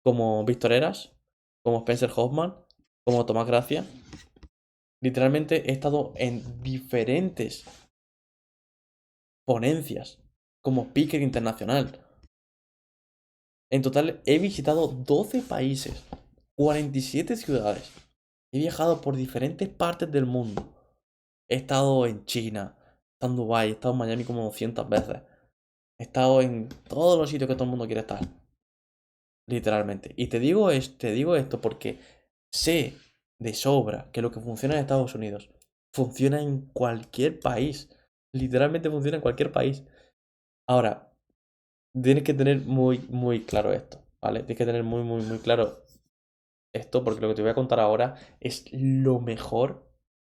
como Víctor Eras, como Spencer Hoffman, como Tomás Gracia. Literalmente he estado en diferentes ponencias como speaker internacional. En total he visitado 12 países, 47 ciudades. He viajado por diferentes partes del mundo. He estado en China, he estado en Dubái, he estado en Miami como 200 veces. He estado en todos los sitios que todo el mundo quiere estar. Literalmente. Y te digo esto porque sé de sobra que lo que funciona en Estados Unidos funciona en cualquier país. Literalmente funciona en cualquier país. Ahora, tienes que tener muy, muy claro esto, ¿vale? Tienes que tener muy, muy, muy claro esto porque lo que te voy a contar ahora es lo mejor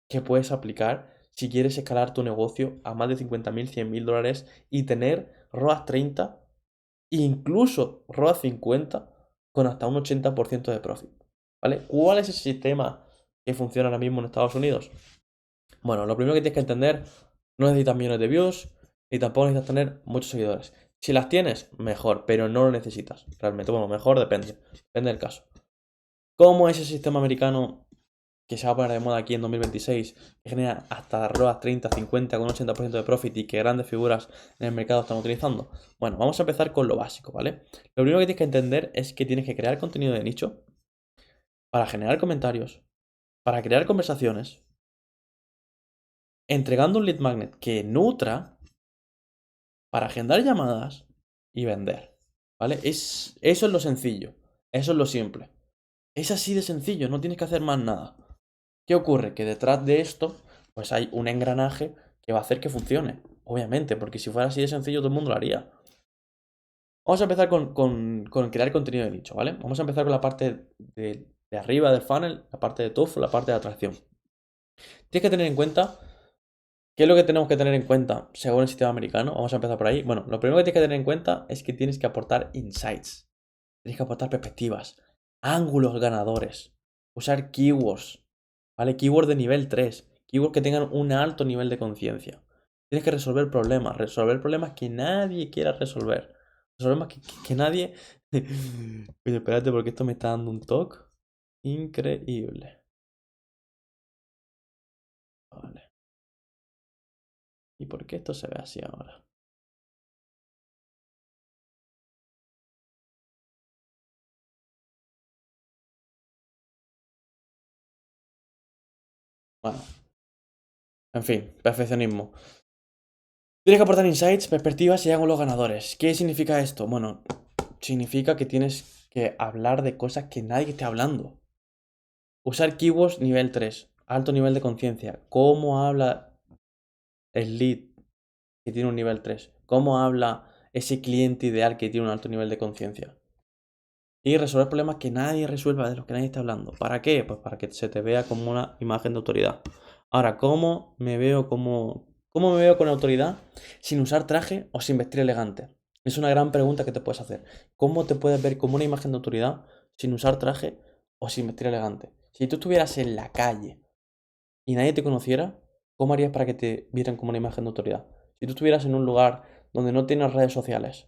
que puedes aplicar si quieres escalar tu negocio a más de 50.000, 100.000 dólares y tener ROAS 30 e incluso ROAS 50 con hasta un 80% de profit. ¿Vale? ¿Cuál es el sistema que funciona ahora mismo en Estados Unidos? Bueno, lo primero que tienes que entender, no necesitas millones de views y tampoco necesitas tener muchos seguidores. Si las tienes, mejor, pero no lo necesitas realmente. Bueno, mejor depende del caso. ¿Cómo es el sistema americano que se va a poner de moda aquí en 2026, que genera hasta ROAS 30, 50 con un 80% de profit y que grandes figuras en el mercado están utilizando? Bueno, vamos a empezar con lo básico, ¿vale? Lo primero que tienes que entender es que tienes que crear contenido de nicho para generar comentarios, para crear conversaciones, entregando un lead magnet que nutra para agendar llamadas y vender, ¿vale? Eso es lo sencillo, eso es lo simple. Es así de sencillo, no tienes que hacer más nada. ¿Qué ocurre? Que detrás de esto, pues hay un engranaje que va a hacer que funcione. Obviamente, porque si fuera así de sencillo, todo el mundo lo haría. Vamos a empezar con crear contenido de nicho, ¿vale? Vamos a empezar con la parte de arriba del funnel, la parte de TUF, la parte de atracción. Tienes que tener en cuenta, ¿qué es lo que tenemos que tener en cuenta según el sistema americano? Vamos a empezar por ahí. Bueno, lo primero que tienes que tener en cuenta es que tienes que aportar insights. Tienes que aportar perspectivas, ángulos ganadores, usar keywords, ¿vale? Keywords de nivel 3, keywords que tengan un alto nivel de conciencia. Tienes que resolver problemas que nadie quiera resolver. Problemas que nadie... Oye, espérate porque esto me está dando un toque increíble. Vale. ¿Y por qué esto se ve así ahora? Bueno, en fin, perfeccionismo. Tienes que aportar insights, perspectivas y ángulos ganadores. ¿Qué significa esto? Bueno, significa que tienes que hablar de cosas que nadie esté hablando. Usar keywords nivel 3, alto nivel de conciencia. ¿Cómo habla el lead que tiene un nivel 3? ¿Cómo habla ese cliente ideal que tiene un alto nivel de conciencia? Y resolver problemas que nadie resuelva, de los que nadie está hablando. ¿Para qué? Pues para que se te vea como una imagen de autoridad. Ahora, ¿cómo me veo con autoridad sin usar traje o sin vestir elegante? Es una gran pregunta que te puedes hacer. ¿Cómo te puedes ver como una imagen de autoridad sin usar traje o sin vestir elegante? Si tú estuvieras en la calle y nadie te conociera, ¿cómo harías para que te vieran como una imagen de autoridad? Si tú estuvieras en un lugar donde no tienes redes sociales,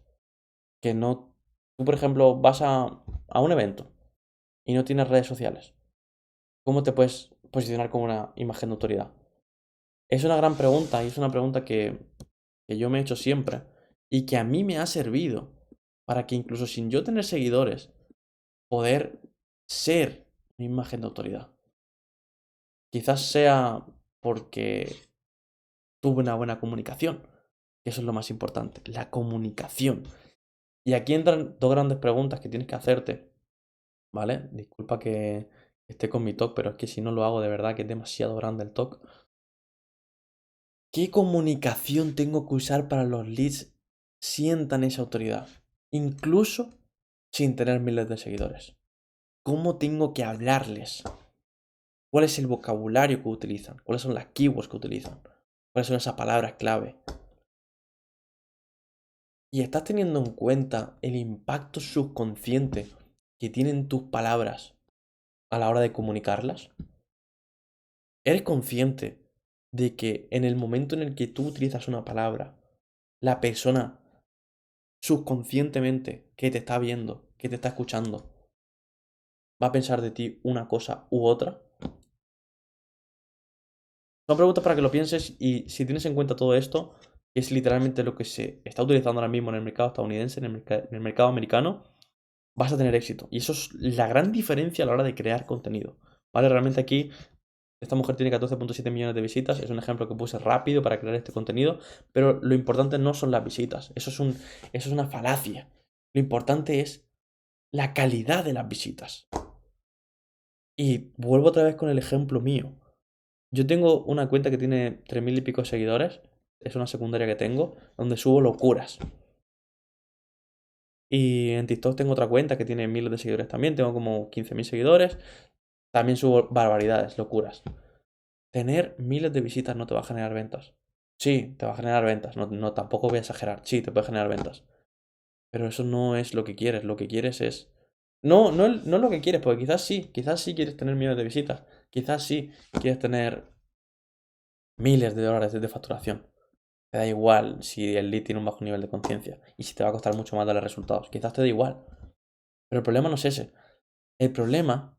que no... Tú, por ejemplo, vas a un evento y no tienes redes sociales, ¿cómo te puedes posicionar como una imagen de autoridad? Es una gran pregunta y es una pregunta que yo me he hecho siempre y que a mí me ha servido para que incluso sin yo tener seguidores, poder ser una imagen de autoridad. Quizás sea porque tuve una buena comunicación, que eso es lo más importante, la comunicación. Y aquí entran dos grandes preguntas que tienes que hacerte, ¿vale? Disculpa que esté con mi talk, pero es que si no lo hago de verdad que es demasiado grande el talk. ¿Qué comunicación tengo que usar para los leads sientan esa autoridad? Incluso sin tener miles de seguidores. ¿Cómo tengo que hablarles? ¿Cuál es el vocabulario que utilizan? ¿Cuáles son las keywords que utilizan? ¿Cuáles son esas palabras clave? ¿Y estás teniendo en cuenta el impacto subconsciente que tienen tus palabras a la hora de comunicarlas? ¿Eres consciente de que en el momento en el que tú utilizas una palabra, la persona subconscientemente que te está viendo, que te está escuchando, va a pensar de ti una cosa u otra? Son preguntas para que lo pienses y si tienes en cuenta todo esto, que es literalmente lo que se está utilizando ahora mismo en el mercado estadounidense, en el mercado americano, vas a tener éxito. Y eso es la gran diferencia a la hora de crear contenido. ¿Vale? Realmente aquí esta mujer tiene 14.7 millones de visitas. Es un ejemplo que puse rápido para crear este contenido. Pero lo importante no son las visitas. Eso es una falacia. Lo importante es la calidad de las visitas. Y vuelvo otra vez con el ejemplo mío. Yo tengo una cuenta que tiene 3.000 y pico seguidores. Es una secundaria que tengo, donde subo locuras. Y en TikTok tengo otra cuenta que tiene miles de seguidores también. Tengo como 15.000 seguidores. También subo barbaridades, locuras. Tener miles de visitas no te va a generar ventas. Sí, te va a generar ventas. No, tampoco voy a exagerar. Sí, te puede generar ventas. Pero eso no es lo que quieres. Lo que quieres es... No es lo que quieres, porque quizás sí. Quizás sí quieres tener millones de visitas. Quizás sí quieres tener miles de dólares de facturación. Te da igual si el lead tiene un bajo nivel de conciencia y si te va a costar mucho más darle resultados. Quizás te da igual. Pero el problema no es ese. El problema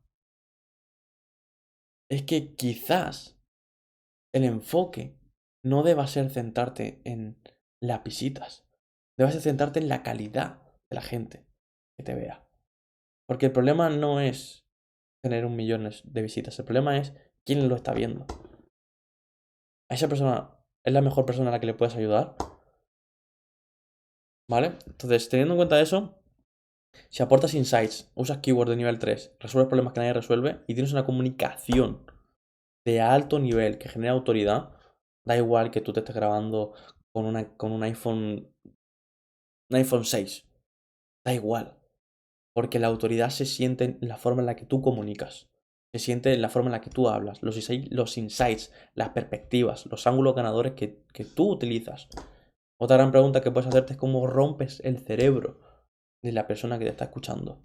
es que quizás el enfoque no deba ser centrarte en las visitas. Debe ser centrarte en la calidad de la gente que te vea. Porque el problema no es tener 1 millón de visitas. El problema es quién lo está viendo. ¿A esa persona es la mejor persona a la que le puedes ayudar? ¿Vale? Entonces, teniendo en cuenta eso, si aportas insights, usas keywords de nivel 3, resuelves problemas que nadie resuelve y tienes una comunicación de alto nivel que genera autoridad, da igual que tú te estés grabando con un iPhone 6. Da igual. Porque la autoridad se siente en la forma en la que tú comunicas. Se siente en la forma en la que tú hablas. Los insights, las perspectivas, los ángulos ganadores que tú utilizas. Otra gran pregunta que puedes hacerte es cómo rompes el cerebro de la persona que te está escuchando.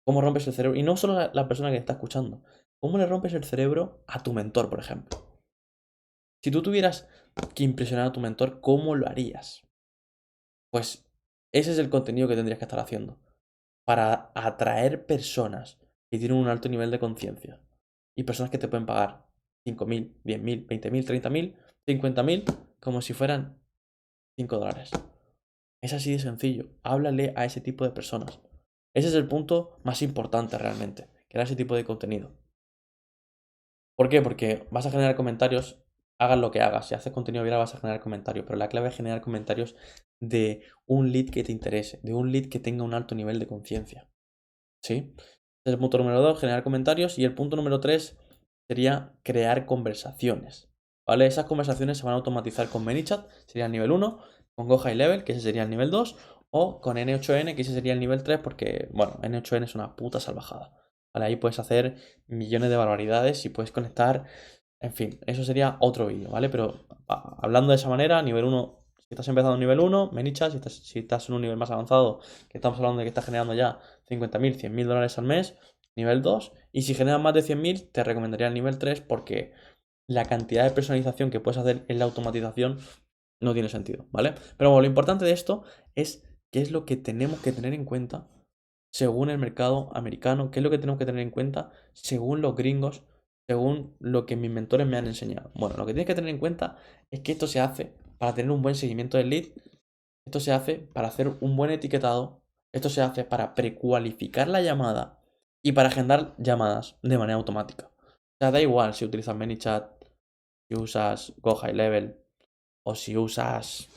¿Cómo rompes el cerebro? Y no solo la persona que te está escuchando. ¿Cómo le rompes el cerebro a tu mentor, por ejemplo? Si tú tuvieras que impresionar a tu mentor, ¿cómo lo harías? Pues ese es el contenido que tendrías que estar haciendo para atraer personas que tienen un alto nivel de conciencia y personas que te pueden pagar 5.000, 10.000, 20.000, 30.000, 50.000 como si fueran $5. Es así de sencillo. Háblale a ese tipo de personas. Ese es el punto más importante realmente, crear ese tipo de contenido. ¿Por qué? Porque vas a generar comentarios, hagas lo que hagas. Si haces contenido viral vas a generar comentarios, pero la clave es generar comentarios de un lead que te interese, de un lead que tenga un alto nivel de conciencia. ¿Sí? Es el punto número 2, generar comentarios. Y el punto número 3 sería crear conversaciones. ¿Vale? Esas conversaciones se van a automatizar con ManyChat, sería el nivel 1, con Go High Level, que ese sería el nivel 2, o con N8N, que ese sería el nivel 3, porque, bueno, N8N es una puta salvajada. ¿Vale? Ahí puedes hacer millones de barbaridades y puedes conectar, en fin, eso sería otro vídeo, ¿vale? Pero hablando de esa manera, nivel 1, si estás empezando en nivel 1, ManyChat, si estás en un nivel más avanzado, que estamos hablando de que estás generando ya 50.000, 100.000 dólares al mes, nivel 2, Y si generas más de 100.000, te recomendaría el nivel 3 porque la cantidad de personalización que puedes hacer en la automatización no tiene sentido, ¿vale? Pero bueno, lo importante de esto es qué es lo que tenemos que tener en cuenta según el mercado americano, qué es lo que tenemos que tener en cuenta según los gringos, según lo que mis mentores me han enseñado. Bueno, lo que tienes que tener en cuenta es que esto se hace para tener un buen seguimiento del lead, esto se hace para hacer un buen etiquetado, esto se hace para precualificar la llamada y para agendar llamadas de manera automática. O sea, da igual si utilizas ManyChat, si usas Go High Level o si usas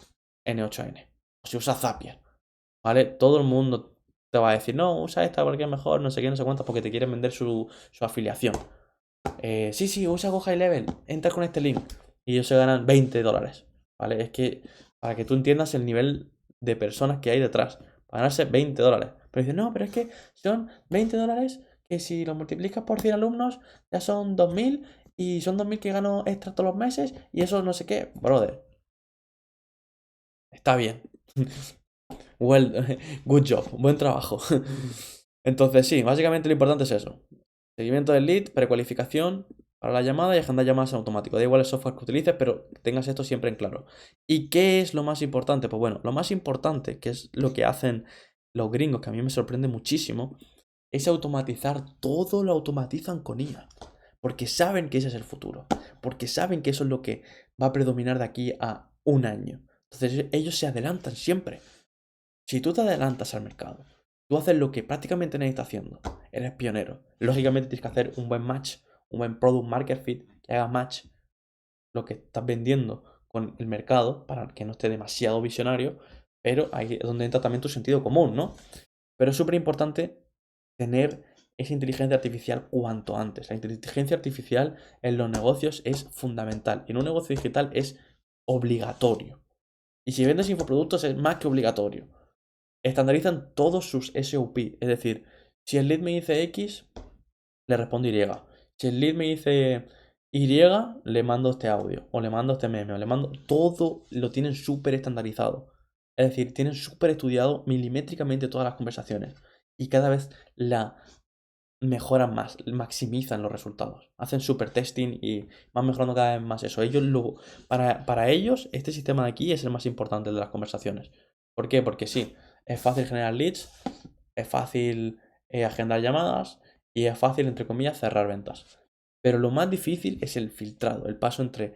N8N o si usas Zapier, ¿vale? Todo el mundo te va a decir, no, usa esta porque es mejor, no sé qué, no sé cuántas, porque te quieren vender su afiliación. Sí, usa Go High Level, entra con este link y ellos se ganan $20, ¿vale? Es que para que tú entiendas el nivel de personas que hay detrás, para ganarse $20. Pero dices, no, pero es que son $20 que si lo multiplicas por 100 alumnos ya son 2.000 y son 2.000 que gano extra todos los meses y eso no sé qué. Brother, está bien. Well, good job, buen trabajo. Entonces, sí, básicamente lo importante es eso. Seguimiento del lead, precualificación para la llamada y agendar llamadas en automático. Da igual el software que utilices, pero que tengas esto siempre en claro. ¿Y qué es lo más importante? Pues bueno, lo más importante, que es lo que hacen los gringos, que a mí me sorprende muchísimo, es automatizar todo, lo automatizan con IA. Porque saben que ese es el futuro. Porque saben que eso es lo que va a predominar de aquí a un año. Entonces ellos se adelantan siempre. Si tú te adelantas al mercado, tú haces lo que prácticamente nadie está haciendo, eres pionero. Lógicamente tienes que hacer un buen match, un buen product market fit, que haga match lo que estás vendiendo con el mercado para que no esté demasiado visionario, pero ahí es donde entra también tu sentido común, ¿no? Pero es súper importante tener esa inteligencia artificial cuanto antes. La inteligencia artificial en los negocios es fundamental. Y en un negocio digital es obligatorio. Y si vendes infoproductos es más que obligatorio. Estandarizan todos sus SOP. Es decir, si el lead me dice X, le respondo Y. Si el lead me dice Y, le mando este audio, o le mando este meme, o le mando. Todo lo tienen súper estandarizado. Es decir, tienen súper estudiado milimétricamente todas las conversaciones. Y cada vez la mejoran más, maximizan los resultados. Hacen super testing y van mejorando cada vez más eso. Para ellos, este sistema de aquí es el más importante el de las conversaciones. ¿Por qué? Porque sí, es fácil generar leads, es fácil agendar llamadas y es fácil, entre comillas, cerrar ventas. Pero lo más difícil es el filtrado, el paso entre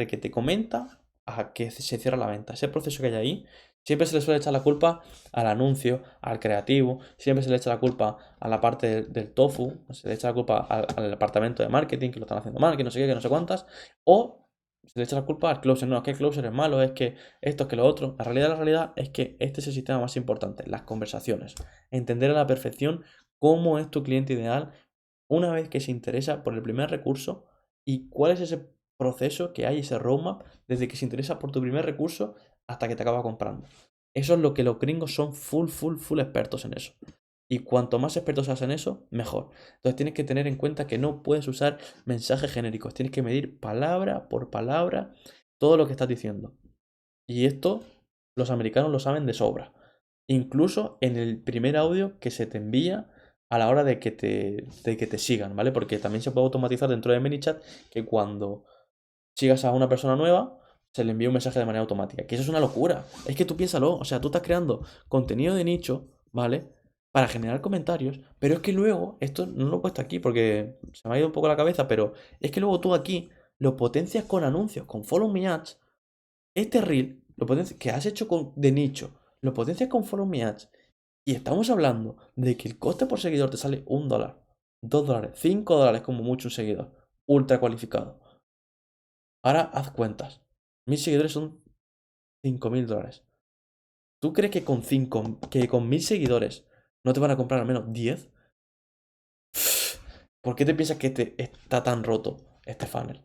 que te comenta a que se cierra la venta. Ese proceso que hay ahí, siempre se le suele echar la culpa al anuncio, al creativo, siempre se le echa la culpa a la parte del tofu, se le echa la culpa al departamento de marketing, que lo están haciendo mal, que no sé qué, que no sé cuántas, o se le echa la culpa al closer, no, es que el closer es malo, es que esto, es que lo otro. La realidad es que este es el sistema más importante, las conversaciones. Entender a la perfección cómo es tu cliente ideal una vez que se interesa por el primer recurso y cuál es ese proceso que hay, ese roadmap, desde que se interesa por tu primer recurso hasta que te acaba comprando. Eso es lo que los gringos son full expertos en eso. Y cuanto más expertos seas en eso, mejor. Entonces tienes que tener en cuenta que no puedes usar mensajes genéricos. Tienes que medir palabra por palabra todo lo que estás diciendo. Y esto los americanos lo saben de sobra. Incluso en el primer audio que se te envía a la hora de que te sigan, ¿vale? Porque también se puede automatizar dentro de ManyChat que cuando sigas a una persona nueva, se le envía un mensaje de manera automática. Que eso es una locura. Es que tú piénsalo, o sea, tú estás creando contenido de nicho, ¿vale? Para generar comentarios, pero es que luego, esto no lo he puesto aquí porque se me ha ido un poco la cabeza, pero es que luego tú aquí lo potencias con anuncios, con Follow Me Ads. Este reel que has hecho de nicho, lo potencias con Follow Me Ads y estamos hablando de que el coste por seguidor te sale $1, $2, $5 como mucho un seguidor, ultra cualificado. Ahora haz cuentas. Mis seguidores son $5.000. ¿Tú crees que con 1.000 seguidores no te van a comprar al menos 10? ¿Por qué te piensas que está tan roto este funnel?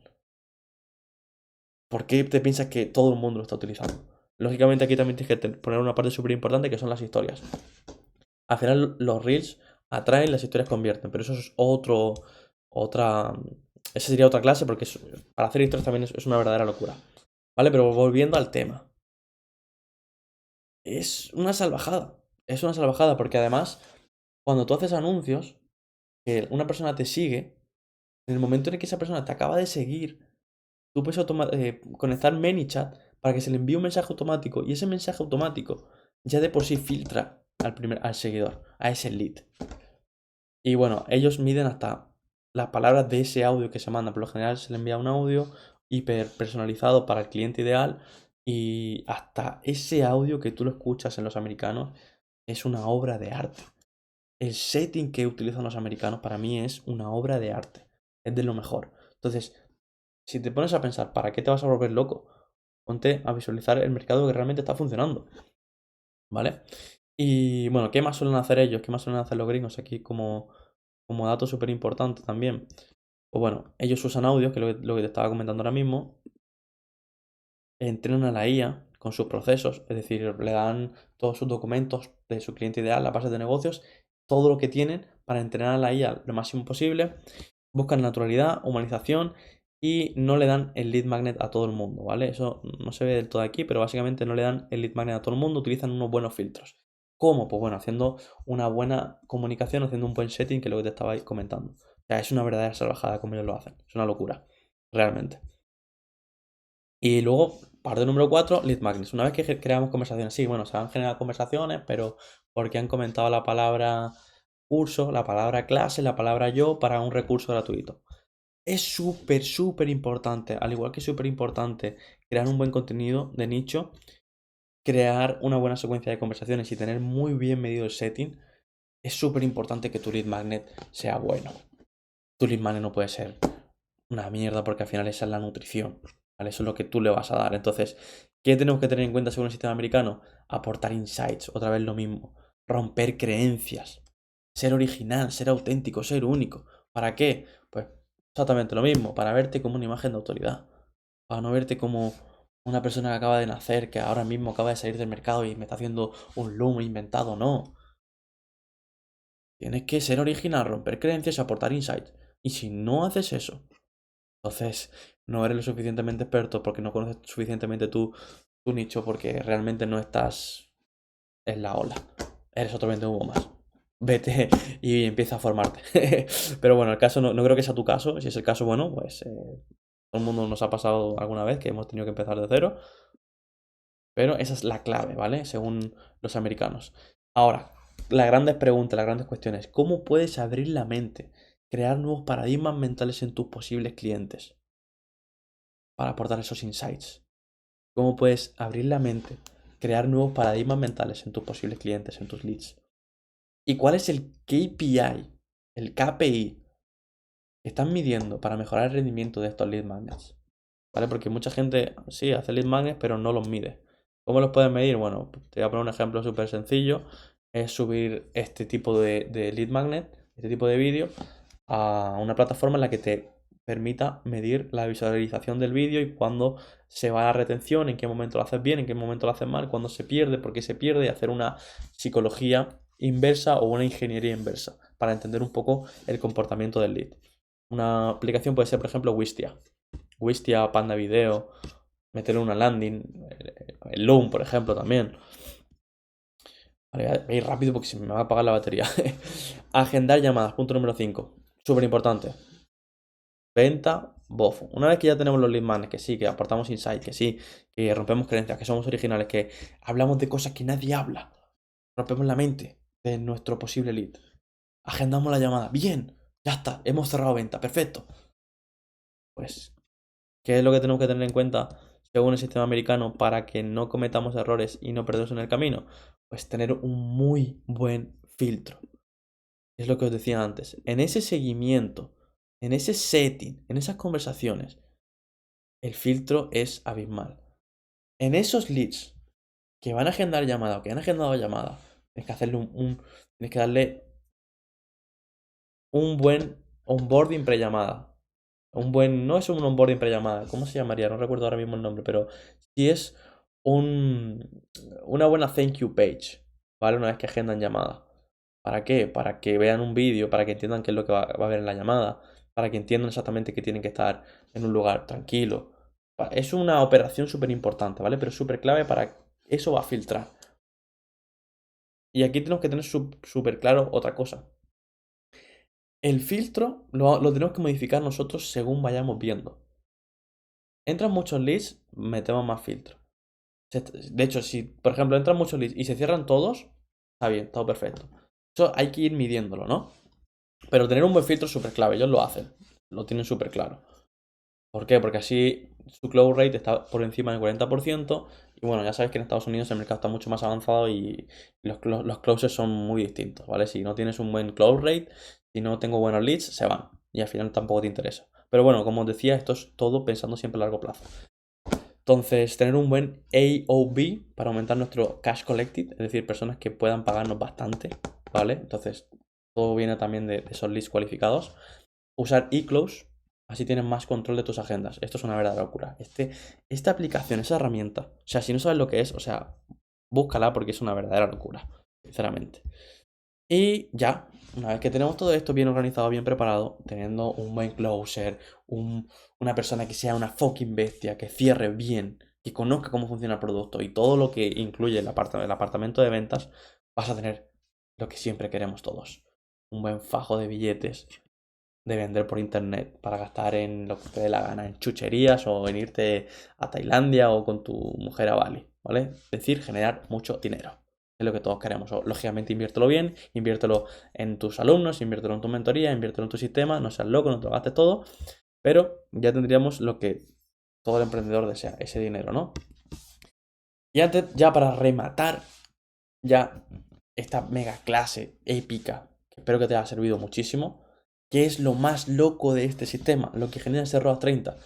¿Por qué te piensas que todo el mundo lo está utilizando? Lógicamente aquí también tienes que poner una parte súper importante que son las historias. Al final los reels atraen, las historias convierten, pero eso es otra, esa sería otra clase porque para hacer historias también es una verdadera locura. ¿Vale? Pero volviendo al tema. Es una salvajada porque además, cuando tú haces anuncios, que una persona te sigue, en el momento en el que esa persona te acaba de seguir, tú puedes conectar ManyChat para que se le envíe un mensaje automático y ese mensaje automático ya de por sí filtra al seguidor, a ese lead. Y bueno, ellos miden hasta las palabras de ese audio que se manda. Por lo general se le envía un audio hiper personalizado para el cliente ideal y hasta ese audio que tú lo escuchas en los americanos es una obra de arte. El setting que utilizan los americanos para mí es una obra de arte. Es de lo mejor. Entonces, si te pones a pensar, ¿para qué te vas a volver loco? Ponte a visualizar el mercado que realmente está funcionando. ¿Vale? Y bueno, ¿qué más suelen hacer ellos? ¿Qué más suelen hacer los gringos? Aquí como dato súper importante también. Pues bueno, ellos usan audio, que es lo que te estaba comentando ahora mismo. Entrenan a la IA con sus procesos, es decir, le dan todos sus documentos de su cliente ideal, la base de negocios, todo lo que tienen para entrenar a la IA lo máximo posible. Buscan naturalidad, humanización y no le dan el lead magnet a todo el mundo, ¿vale? Eso no se ve del todo aquí, pero básicamente no le dan el lead magnet a todo el mundo, utilizan unos buenos filtros. ¿Cómo? Pues bueno, haciendo una buena comunicación, haciendo un buen setting, que es lo que te estaba comentando. O sea, es una verdadera salvajada como ellos lo hacen. Es una locura, realmente. Y luego, parte número 4, lead magnets. Una vez que creamos conversaciones, sí, bueno, se han generado conversaciones, pero porque han comentado la palabra curso, la palabra clase, la palabra yo para un recurso gratuito. Es súper, súper importante, al igual que es súper importante crear un buen contenido de nicho, crear una buena secuencia de conversaciones y tener muy bien medido el setting, es súper importante que tu lead magnet sea bueno. Tu lead magnet no puede ser una mierda porque al final esa es la nutrición, ¿vale? Eso es lo que tú le vas a dar. Entonces, ¿qué tenemos que tener en cuenta según el sistema americano? Aportar insights, otra vez lo mismo. Romper creencias. Ser original, ser auténtico, ser único. ¿Para qué? Pues exactamente lo mismo, para verte como una imagen de autoridad. Para no verte como una persona que acaba de nacer, que ahora mismo acaba de salir del mercado y me está haciendo un loom inventado, no. Tienes que ser original, romper creencias y aportar insights. Y si no haces eso, entonces no eres lo suficientemente experto porque no conoces suficientemente tu nicho, porque realmente no estás en la ola. Eres otro humo más. Vete y empieza a formarte. Pero bueno, el caso no creo que sea tu caso. Si es el caso, bueno, pues todo el mundo nos ha pasado alguna vez que hemos tenido que empezar de cero. Pero esa es la clave, ¿vale? Según los americanos. Ahora, las grandes preguntas, las grandes cuestiones. ¿Cómo puedes abrir la mente? Crear nuevos paradigmas mentales en tus posibles clientes para aportar esos insights. ¿Cómo puedes abrir la mente? Crear nuevos paradigmas mentales en tus posibles clientes, en tus leads. ¿Y cuál es el KPI, el KPI que están midiendo para mejorar el rendimiento de estos lead magnets? ¿Vale? Porque mucha gente sí hace lead magnets, pero no los mide. ¿Cómo los puedes medir? Bueno, te voy a poner un ejemplo súper sencillo. Es subir este tipo de lead magnet, este tipo de vídeo, a una plataforma en la que te permita medir la visualización del vídeo y cuándo se va la retención, en qué momento lo haces bien, en qué momento lo haces mal, cuándo se pierde, por qué se pierde, y hacer una psicología inversa o una ingeniería inversa para entender un poco el comportamiento del lead. Una aplicación puede ser, por ejemplo, Wistia, Panda Video, meterle una landing, el Loom, por ejemplo, también. Vale, voy a ir rápido porque se me va a apagar la batería. Agendar llamadas, punto número 5. Súper importante. Venta, bofo. Una vez que ya tenemos los lead magnets, que sí, que aportamos insight, que sí, que rompemos creencias, que somos originales, que hablamos de cosas que nadie habla, rompemos la mente de nuestro posible lead. Agendamos la llamada. Bien, ya está, hemos cerrado venta, perfecto. Pues, ¿qué es lo que tenemos que tener en cuenta según el sistema americano para que no cometamos errores y no perdamos en el camino? Pues tener un muy buen filtro. Es lo que os decía antes. En ese seguimiento, en ese setting, en esas conversaciones, el filtro es abismal. En esos leads que van a agendar llamada o que han agendado llamada, tienes que hacerle tienes que darle un buen onboarding pre-llamada. No es un onboarding pre-llamada, ¿cómo se llamaría? No recuerdo ahora mismo el nombre, pero sí es una buena thank you page, ¿vale? Una vez que agendan llamada. ¿Para qué? Para que vean un vídeo, para que entiendan qué es lo que va a haber en la llamada, para que entiendan exactamente que tienen que estar en un lugar tranquilo. Es una operación súper importante, ¿vale? Pero súper clave para eso va a filtrar. Y aquí tenemos que tener súper claro otra cosa. El filtro lo tenemos que modificar nosotros según vayamos viendo. Entran muchos leads, metemos más filtro. De hecho, si por ejemplo entran muchos leads y se cierran todos, está bien, todo perfecto. Eso hay que ir midiéndolo, ¿no? Pero tener un buen filtro es súper clave, ellos lo hacen, lo tienen súper claro. ¿Por qué? Porque así su close rate está por encima del 40%. Y bueno, ya sabes que en Estados Unidos el mercado está mucho más avanzado y los closes son muy distintos, ¿vale? Si no tienes un buen close rate, si no tengo buenos leads, se van. Y al final tampoco te interesa. Pero bueno, como os decía, esto es todo pensando siempre a largo plazo. Entonces, tener un buen AOV para aumentar nuestro cash collected, es decir, personas que puedan pagarnos bastante, ¿vale? Entonces, todo viene también de esos leads cualificados. Usar eClose, así tienes más control de tus agendas. Esto es una verdadera locura. Esta aplicación, esa herramienta, o sea, si no sabes lo que es, o sea, búscala porque es una verdadera locura, sinceramente. Y ya, una vez que tenemos todo esto bien organizado, bien preparado, teniendo un buen closer, una persona que sea una fucking bestia, que cierre bien, que conozca cómo funciona el producto y todo lo que incluye el apartamento de ventas, vas a tener lo que siempre queremos todos. Un buen fajo de billetes de vender por internet para gastar en lo que te dé la gana, en chucherías o en irte a Tailandia o con tu mujer a Bali, ¿vale? Es decir, generar mucho dinero. Es lo que todos queremos. Lógicamente, inviértelo bien, inviértelo en tus alumnos, inviértelo en tu mentoría, inviértelo en tu sistema, no seas loco, no te lo gastes todo, pero ya tendríamos lo que todo el emprendedor desea, ese dinero, ¿no? Y antes, ya para rematar, ya esta mega clase épica, que espero que te haya servido muchísimo. ¿Qué es lo más loco de este sistema? Lo que genera ese ROAS 30.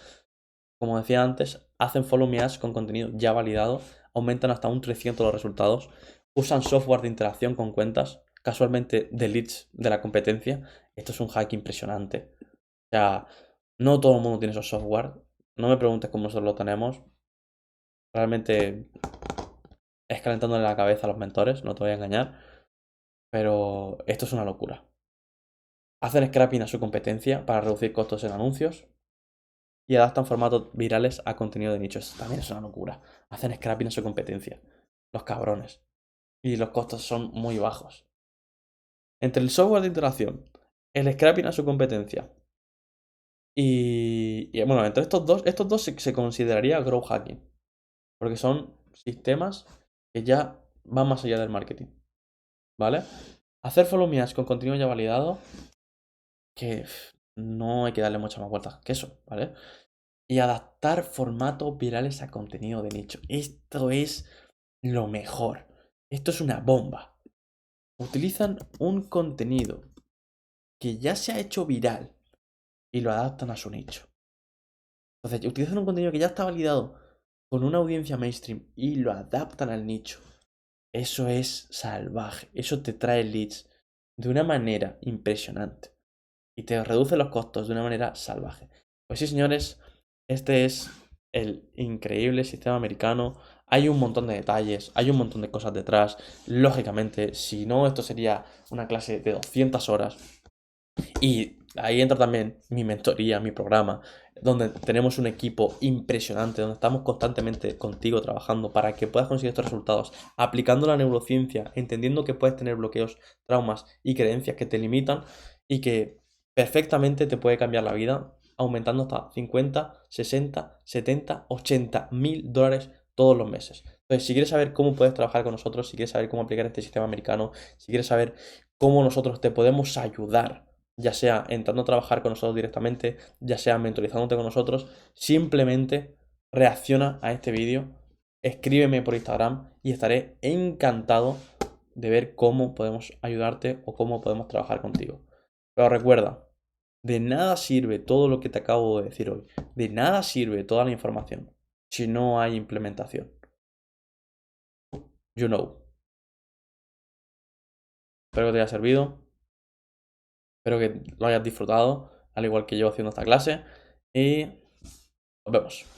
Como decía antes, hacen follow me ads con contenido ya validado, aumentan hasta un 300 los resultados, usan software de interacción con cuentas, casualmente de leads de la competencia. Esto es un hack impresionante. O sea, no todo el mundo tiene esos software. No me preguntes cómo nosotros lo tenemos. Realmente es calentándole la cabeza a los mentores, no te voy a engañar. Pero esto es una locura. Hacen scrapping a su competencia para reducir costos en anuncios y adaptan formatos virales a contenido de nicho. Esto también es una locura. Hacen scrapping a su competencia. Los cabrones. Y los costos son muy bajos. Entre el software de interacción, el scrapping a su competencia y bueno, entre estos dos se consideraría growth hacking. Porque son sistemas que ya van más allá del marketing. ¿Vale? Hacer follow me ads con contenido ya validado, que no hay que darle muchas más vueltas que eso, ¿vale? Y adaptar formatos virales a contenido de nicho. Esto es lo mejor. Esto es una bomba. Utilizan un contenido que ya se ha hecho viral y lo adaptan a su nicho. Entonces, utilizan un contenido que ya está validado con una audiencia mainstream y lo adaptan al nicho. Eso es salvaje. Eso te trae leads de una manera impresionante. Y te reduce los costos de una manera salvaje. Pues sí, señores, este es el increíble sistema americano. Hay un montón de detalles, hay un montón de cosas detrás. Lógicamente, si no, esto sería una clase de 200 horas. Y ahí entra también mi mentoría, mi programa, donde tenemos un equipo impresionante, donde estamos constantemente contigo trabajando para que puedas conseguir estos resultados, aplicando la neurociencia, entendiendo que puedes tener bloqueos, traumas y creencias que te limitan y que perfectamente te puede cambiar la vida, aumentando hasta 50, 60, 70, 80 mil dólares todos los meses. Entonces, si quieres saber cómo puedes trabajar con nosotros, si quieres saber cómo aplicar este sistema americano, si quieres saber cómo nosotros te podemos ayudar, ya sea entrando a trabajar con nosotros directamente, ya sea mentorizándote con nosotros, simplemente reacciona a este vídeo, escríbeme por Instagram y estaré encantado de ver cómo podemos ayudarte o cómo podemos trabajar contigo. Pero recuerda, de nada sirve todo lo que te acabo de decir hoy, de nada sirve toda la información si no hay implementación. You know. Espero que te haya servido. Espero que lo hayas disfrutado, al igual que yo haciendo esta clase. Y nos vemos.